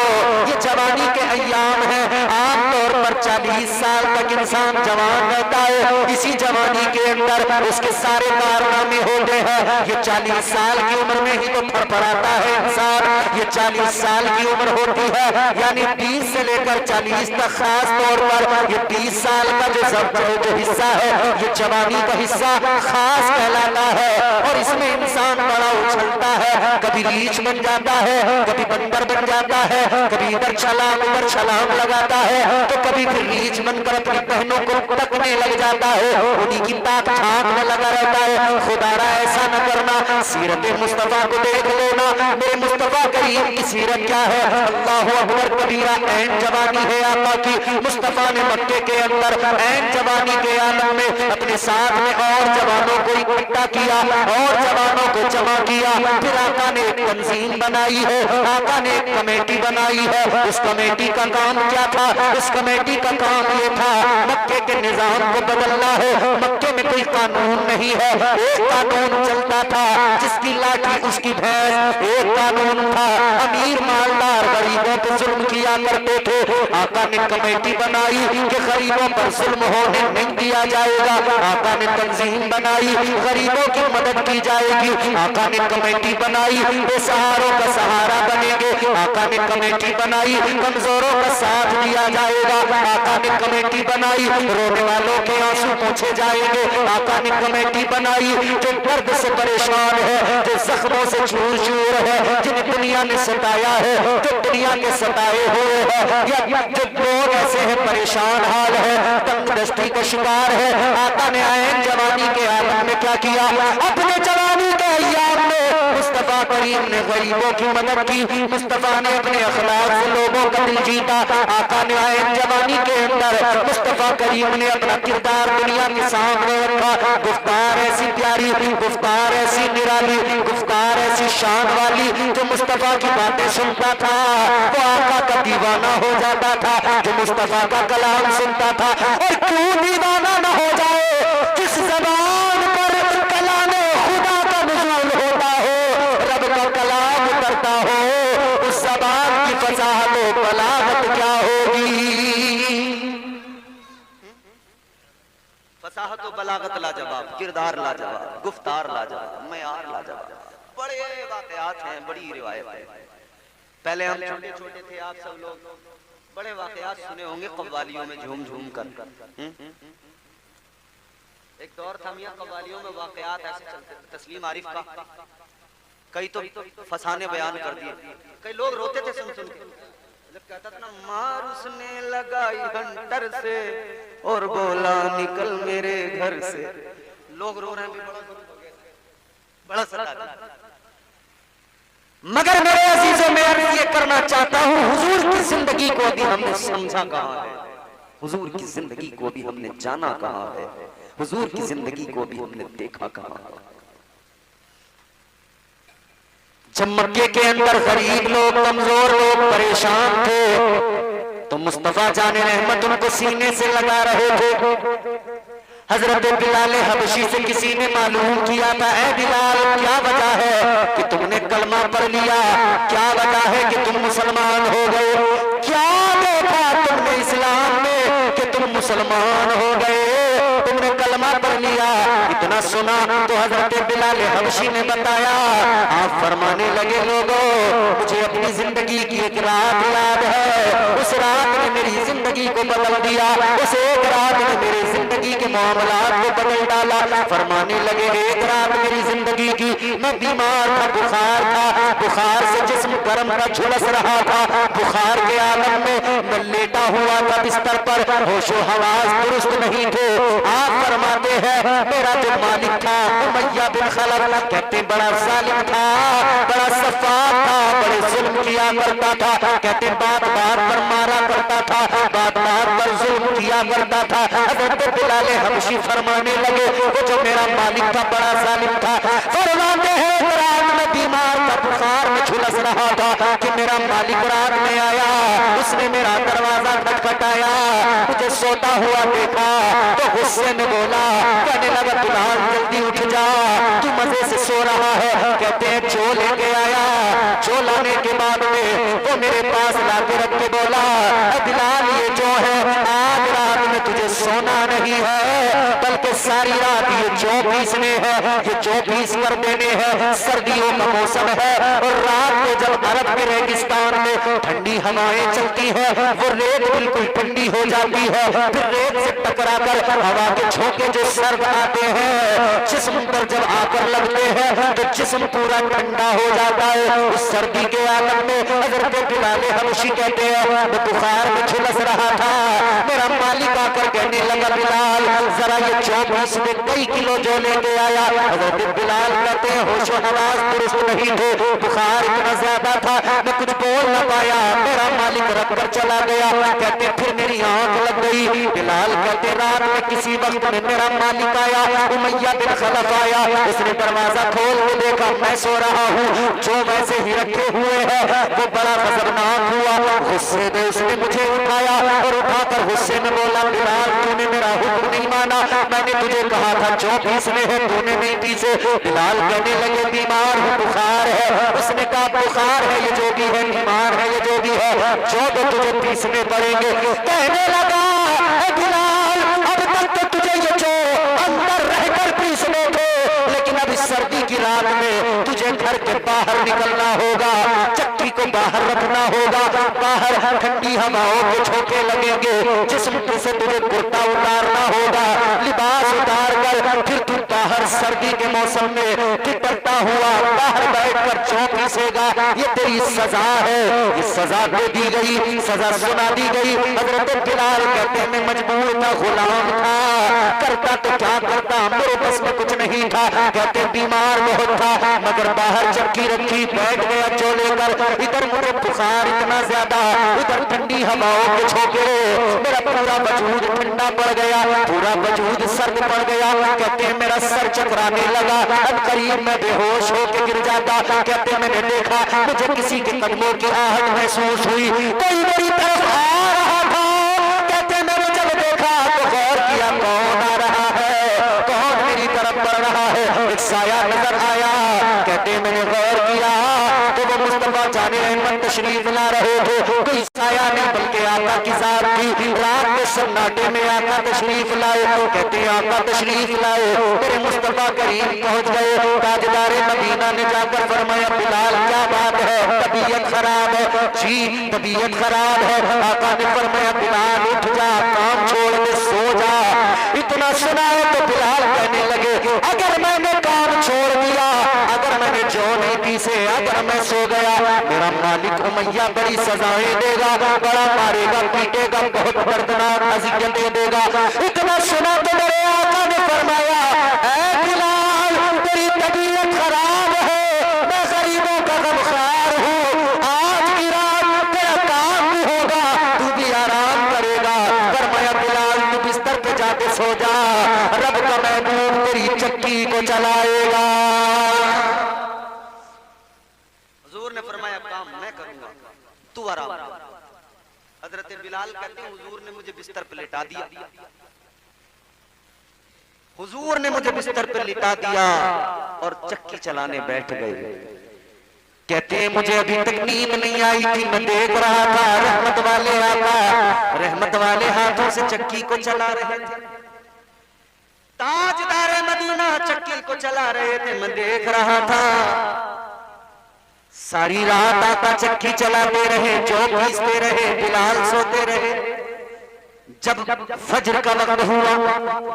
ये जवानी के अय्याम हैं। आमतौर पर 40 साल तक इंसान जवान रहता है, इसी जवानी के अंदर उसके सारे कारनामे होते हैं। ये 40 साल की उम्र में ही तो फड़फड़ाता है इंसान। ये 40 साल की उम्र होती है, यानी 20 से लेकर 40 तक, खास तौर पर ये 20 साल का जो हिस्सा है, ये जवानी का हिस्सा खास कहलाता है। और इसमें इंसान बड़ा उछलता है, कभी रीछ बन जाता है, कभी बंदर बन जाता है, कभी इधर छलांग लगाता है, तो कभी फिर रीछ बनकर अपनी बहनों को तकने लग जाता है, उन्हीं की ताक झांक में लगा रहता है। खुदारा ऐसा न करना, सीरत मुस्तफा को देख लेना। मेरे मुस्तफा करीम की सीरत क्या है, अल्लाहु अकबर कबीरा। ऐन जवानी है आका की। मुस्तफा ने मक्के के अंदर ऐन जवानी के आलम में अपने साथ में और जवानों को इकट्ठा किया, और जवानों को जमा किया। फिर आका ने एक तंजीम बनाई है, आका ने एक कमेटी बनाई है। उस कमेटी का काम क्या था? उस कमेटी का काम ये था, मक्के के निजाम को बदलना है। मक्के में कोई कानून नहीं है, एक कानून चलता था, जिसकी लाठी उसकी भैंस। एक कानून था, अमीर मालदार गरीबों पर जुल्म किया करते थे। आका ने कमेटी बनाई कि गरीबों पर जुल्म होने नहीं दिया जाएगा। आका ने तंजीम बनाई, गरीबों की मदद की जाएगी। आका ने कमेटी बनाई, बेसहारों का सहारा बनेंगे। आका ने कमेटी बनाई, कमजोरों का साथ दिया जाएगा। आका ने कमेटी बनाई, रोने वालों के आंसू पूछे जाएंगे। आका ने कमेटी बनाई, जो दर्द से परेशान है, जो जख्मों से चूर चूर है, जिन्हें दुनिया ने सताया है, जो दुनिया के सताए हुए हैं, या जो लोग ऐसे हैं परेशान हाल है, तंगदस्ती का शिकार है। आका ने ऐन जवानी के आलम में क्या किया? अपने जवानी के अय्याम में मुस्तफा करीम ने गरीबों की मदद की। मुस्तफा ने अपने अखलाक से लोगों का दिल जीता। आका ने ऐन जवानी के अंदर मुस्तफा करीम ने अपना किरदार दुनिया के सामने रखा। गुफ्तार ऐसी प्यारी, गुफ्तार ऐसी निराली, गुफ्तार ऐसी शान वाली, जो मुस्तफा की बातें सुनता था वो आका का दीवाना हो जाता था। जो मुस्तफा का कलाम सुनता था, और क्यों दीवाना न हो जाए, जिस ज़बान पर कलामे खुदा का नुज़ूल होता हो, रब का कलाम उतरता हो, उस ज़बान की फसाहत व बलागत क्या होगी। फसाहत व बलागत लाजवाब, किरदार लाजवाब, गुफ्तार लाजवाब, मयार लाजवाब। बड़े वाकयात हैं, बड़ी रिवायत है। पहले हम छोटे छोटे थे, आप सब लोग बड़े वाकयात सुने होंगे कव्वालियों में झूम झूम कर। एक दौर था मियां, कव्वालियों में वाकयात ऐसे चलते थे। तस्लीम आरिफ का कई तो फसाने बयान कर दिए। कई लोग रोते थे सुन सुन के। जब कहता था ना, मार उसने लगाई हंटर से और बोला निकल मेरे घर से, लोग रो रहे हैं, बड़ा सता। मगर मेरे अजीजों में अर्ज ये करना चाहता हूँ, हुजूर की जिंदगी को भी हमने समझा कहाँ है, हुजूर की जिंदगी को भी हमने जाना कहाँ है, हुजूर की जिंदगी को भी हमने देखा कहाँ है। जब मक्के के अंदर गरीब लोग, कमजोर लोग परेशान थे, तो मुस्तफा जाने रहमत उनको सीने से लगा रहे थे। हजरत बिलाल हबशी से किसी ने मालूम किया था, ऐ बिलाल क्या वजह है कि तुमने कलमा पढ़ लिया, क्या वजह है कि तुम मुसलमान हो गए, क्या देखा तुमने इस्लाम में कि तुम मुसलमान हो गए, तुमने कलमा पढ़ लिया, इतना इतना सुना तो हजरत बिलाल हबशी ने बताया, आप फरमाने लगे, लोगों मुझे अपनी जिंदगी की एक रात याद है, उस रात ने मेरी जिंदगी को बदल दिया, उस एक रात ने मेरी जिंदगी के मामलात को बदल डाला। फरमाने लगे, एक रात मेरी जिंदगी की, मैं बीमार था, बुखार था, बुखार से जिस्म गर्म का झुलस रहा था, बुखार के आलम में मैं लेटा हुआ था बिस्तर पर, होशो हवास दुरुस्त नहीं थे। आप फरमाते हैं मेरा जो मालिक था उमय्या बिन खलफ, कहते बड़ा जालिम था, बड़ा सफाक था, बड़े जुल्म किया करता था, कहते बात बात पर मारा करता था, बात बात पर जुल्म किया करता था। हज़रत बिलाल हबशी फरमाने लगे, वो जो मेरा मालिक था बड़ा जालिम था। फरमाते हैं रात में बीमार था, बुखार में झुलस रहा था कि मेरा मालिक रात में आया, उसने मेरा दरवाजा खटखटाया, मुझे सोता हुआ देखा तो गुस्से में बोला, कहने लगा बिलाल जल्दी उठ जा, तू मजे से सो रहा है। कहते हैं जो लेके आया, जो लाने के बाद में वो मेरे पास लाके रख के बोला, बिलाल ये जो है आज रात में तुझे सोना नहीं है, बल्कि सारी रात ये जो पीसने है, ये जो पीस कर देने हैं। सर्दियों का मौसम है और रात को जब अरब के रेगिस्तान में ठंडी हवाएं चलती है, वो रेत बिल्कुल ठंडी हो जाती है, फिर रेत से टकरा कर हवा के झोंके जो सर्द आते हैं, जिस्म पर जब आकर लगते हैं तो जिस्म पूरा ठंडा हो जाता है। उस सर्दी के आलम में हज़रत बिलाल हबशी कहते हैं मैं बुखार में झुलस रहा था, मेरा मालिक आकर कहने लगा, बिलाल जरा ये 24 में कई किलो जो लेके आया। हज़रत बिलाल कहते हैं होशो हवास दुरुस्त नहीं थे, बुखार इतना ज्यादा था मैं कुछ बोल न पाया, मेरा मालिक रख कर चला गया। कहते फिर मेरी आंख लग गई। बिलाल कहते रात में किसी वक्त में मेरा मालिक आया, उमय्या बिन खलफ आया, उसने दरवाजा खोल के देखा मैं सो रहा हूँ, जो वैसे ही रखे हुए है वो बड़ा खतरनाक हुआ, गुस्से में उसने मुझे उठाया और उठाकर गुस्से में बोला, बिलाल तूने मेरा हुक्म नहीं माना, मैंने तुझे कहा था जो पीसने हैं तूने नहीं पीसे। बिलाल कहने लगे बीमार हूँ, बुखार है। उसने कहा बुखार है ये जो भी है, बीमार है ये जो भी है, जो तो तुझे पीसने पड़ेंगे। कहने लगा बिलाल अब तक तो तुझे ये जो अंदर रहकर पीसने थे, लेकिन अब इस सर्दी की रात में तुझे घर के बाहर निकलना होगा, चक्की को बाहर रखना होगा, बाहर ठंडी हवाओं के झोंके लगेंगे, जिस्म से तुझे कुर्ता उतारना होगा, लिबास उतार कर फिर तू बाहर सर्दी के मौसम में टिपटता हुआ बाहर बैठकर जो पीसेगा, ये तेरी सजा है। ये सजा दे दी गई, सजा सुना दी गई। हज़रत बिलाल कहते हैं मैं मजबूर था, गुलाम था, करता तो क्या करता, मेरे बस में कुछ नहीं था। कहते बीमार बहुत था, मगर बाहर चक्की रखी, बैठ गया जो लेकर, इधर मुझे बुखार इतना ज्यादा, उधर ठंडी हवाओं के झोंके, मेरा पूरा वजूद ठंडा पड़ गया, पूरा वजूद सर्द पड़ गया। कहते हैं मेरा सर चकराने लगा, अब करीब मैं बेहोश होकर गिर जाता। कहते मैंने देखा मुझे किसी के कदमों की आहट महसूस हुई, कोई मेरी तरफ आ रहा था। कहते मैंने जब देखा तो गौर किया कौन आ रहा है, कौन मेरी तरफ बढ़ रहा है, एक साया नजर आया। कहते मैंने गौर किया तो वो मुस्तफा जाने रहमत तशरीफ ला रहे थे, कोई साया नहीं बल्कि आका की जात थी। रात के सन्नाटे में आका तशरीफ लाए। कहते आका तशरीफ लाए, मेरे मुस्तफा करीम पहुंच गए। ताजदारे मदीना ने जाकर फरमाया बिलाल क्या बात है, तबीयत खराब है? जी तबीयत खराब है। आका ने फरमाया बिलाल उठ जा, काम छोड़ के सो जा। इतना सुना है तो बिलाल कहने लगे अगर मैंने काम छोड़ दिया, अगर मैंने जो नहीं पीसे, अगर मैं सो गया, मेरा मालिक उमय्या बड़ी सजाएं देगा, बड़ा मारेगा, पीटेगा, बहुत दर्दनाक अज़ियतें देगा। इतना सुना तो मेरे आका ने फरमाया ऐ बिलाल तेरी तबीयत खराब है, मैं गरीबों का गमखार हूँ, आज की रात तेरा काम भी होगा, तू भी आराम करेगा। फरमाया बिलाल तू बिस्तर पे जाके सो जा, रब का महबूब तेरी चक्की को चलाएगा। हुजूर ने फरमाया काम मैं करूंगा, तू आराम। हजरत बिलाल कहते हैं हुजूर ने मुझे बिस्तर पर लिटा दिया, हुजूर ने मुझे बिस्तर पर लिटा दिया और चक्की चलाने बैठ गए। कहते हैं मुझे अभी तक नींद नहीं आई थी, मैं देख रहा था रहमत वाले आका रहमत वाले हाथों से चक्की को चला रहे थे। ताजदारे मदीना चला रहे थे, मैं देख रहा था सारी रात आका चक्की चलाते रहे, जो पीसते रहे, बिलाल सोते रहे। जब फजर का वक्त हुआ,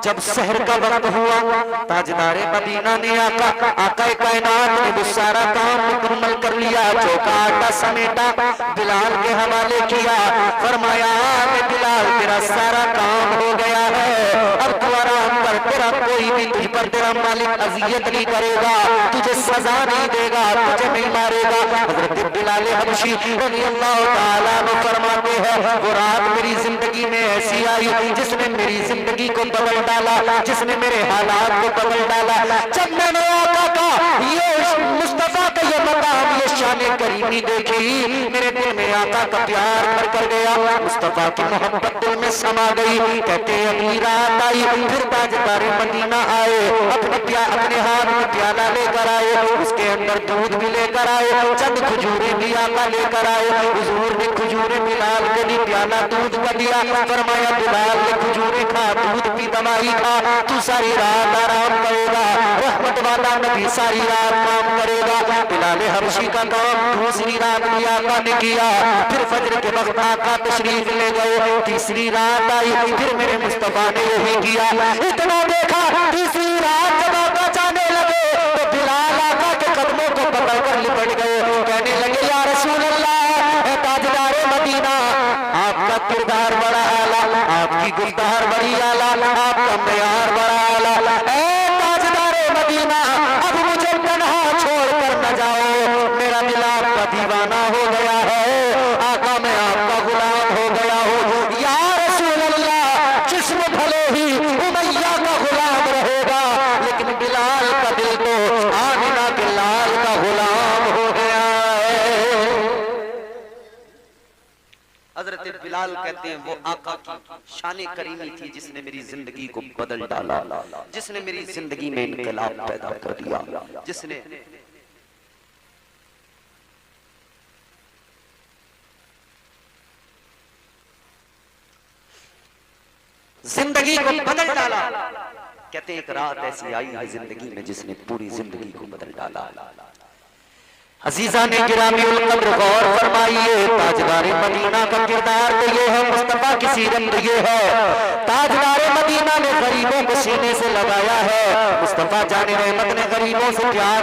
जब शहर का वक्त हुआ, ताजदारे मदीना ने आका कायनात ने वो सारा काम मुकम्मल कर लिया। चौका आटा समेटा, बिलाल के हवाले किया, फरमाया कि बिलाल तेरा सारा काम हो गया है, अब तू आराम कर, तेरा कोई भी तुझ पर तेरा मालिक अजियत नहीं करेगा, तुझे सजा नहीं देगा, तुझे नहीं मारेगा। हजरत बिलाल हबशी रज़ियल्लाहु ताला अन्हु फरमाते हैं वो रात मेरी जिंदगी में ऐसी आई जिसने मेरी जिंदगी को बदल डाला, जिसने मेरे हालात को बदल डाला। जब मैंने आका का ये मुस्तफा का ये मकाम, ये शान करीमी देखी, मेरे दिल में आका का प्यार भर कर गया, मुस्तफा की मोहब्बत दिल में समा गई। कहते अभी रात आई, फिर ताजदारे मदीना आए, अपने हाथ में प्याला लेकर आए, उसके अंदर दूध भी लेकर आए, चंद खजूरें भी आका लेकर आए। हुजूर ने खजूरें बिलाल को दी, प्याला दूध का दिया, फरमाया बिलाल ने खजूरें खा, दूध की दवाई खा, तू सारी रात आराम करेगा, रहमत वाला नबी सारी रात काम करेगा। बिलाल हबशी का काम दूसरी रात भी आका ने किया। फिर फजर के वक्त आका तशरीफ ले गए, तीसरी रात आई, फिर मेरे मुस्तफा ने यही किया। इतना देखा, तीसरी रात जब आका जाने लगे तो बिलाल आका के कदमों को पकड़कर लिपट गए, कहने लगे या रसूल अल्लाह, ताजदारे मदीना, आपका किरदार बड़ा आला, आपकी गुफ्तार बड़ी आला, आपका मेयार बड़ा आला। ए ताजदारे मदीना, अब मुझे तन्हा छोड़कर न जाओ, मेरा दिल आपका दीवाना हो गया है, आका मैं आपका गुलाम हो गया हूँ। या रसूल अल्लाह, जिस्म भले ही उमैया का गुलाम रहेगा, लेकिन बिलाल का दिल तो आमिना के लाल का गुलाम हो गया है। हजरत बिलाल कहते हैं वो आका की शान करीमी थी जिसने मेरी जिंदगी को बदल डाला, जिसने मेरी जिंदगी में इनकलाब पैदा कर दिया, जिसने जिंदगी को बदल डाला। कहते हैं एक रात ऐसी आई है जिंदगी में जिसने पूरी जिंदगी को बदल डाला। अजीजा ने गिरामी उल कद्र गौर फरमाइए, ताजदारे मदीना का किरदार तो ये है, मुस्तफा की सीरत तो ये है। ताजदारे मदीना ने गरीबों को सीने से लगाया है, मुस्तफा जाने रहमत ने गरीबों से प्यार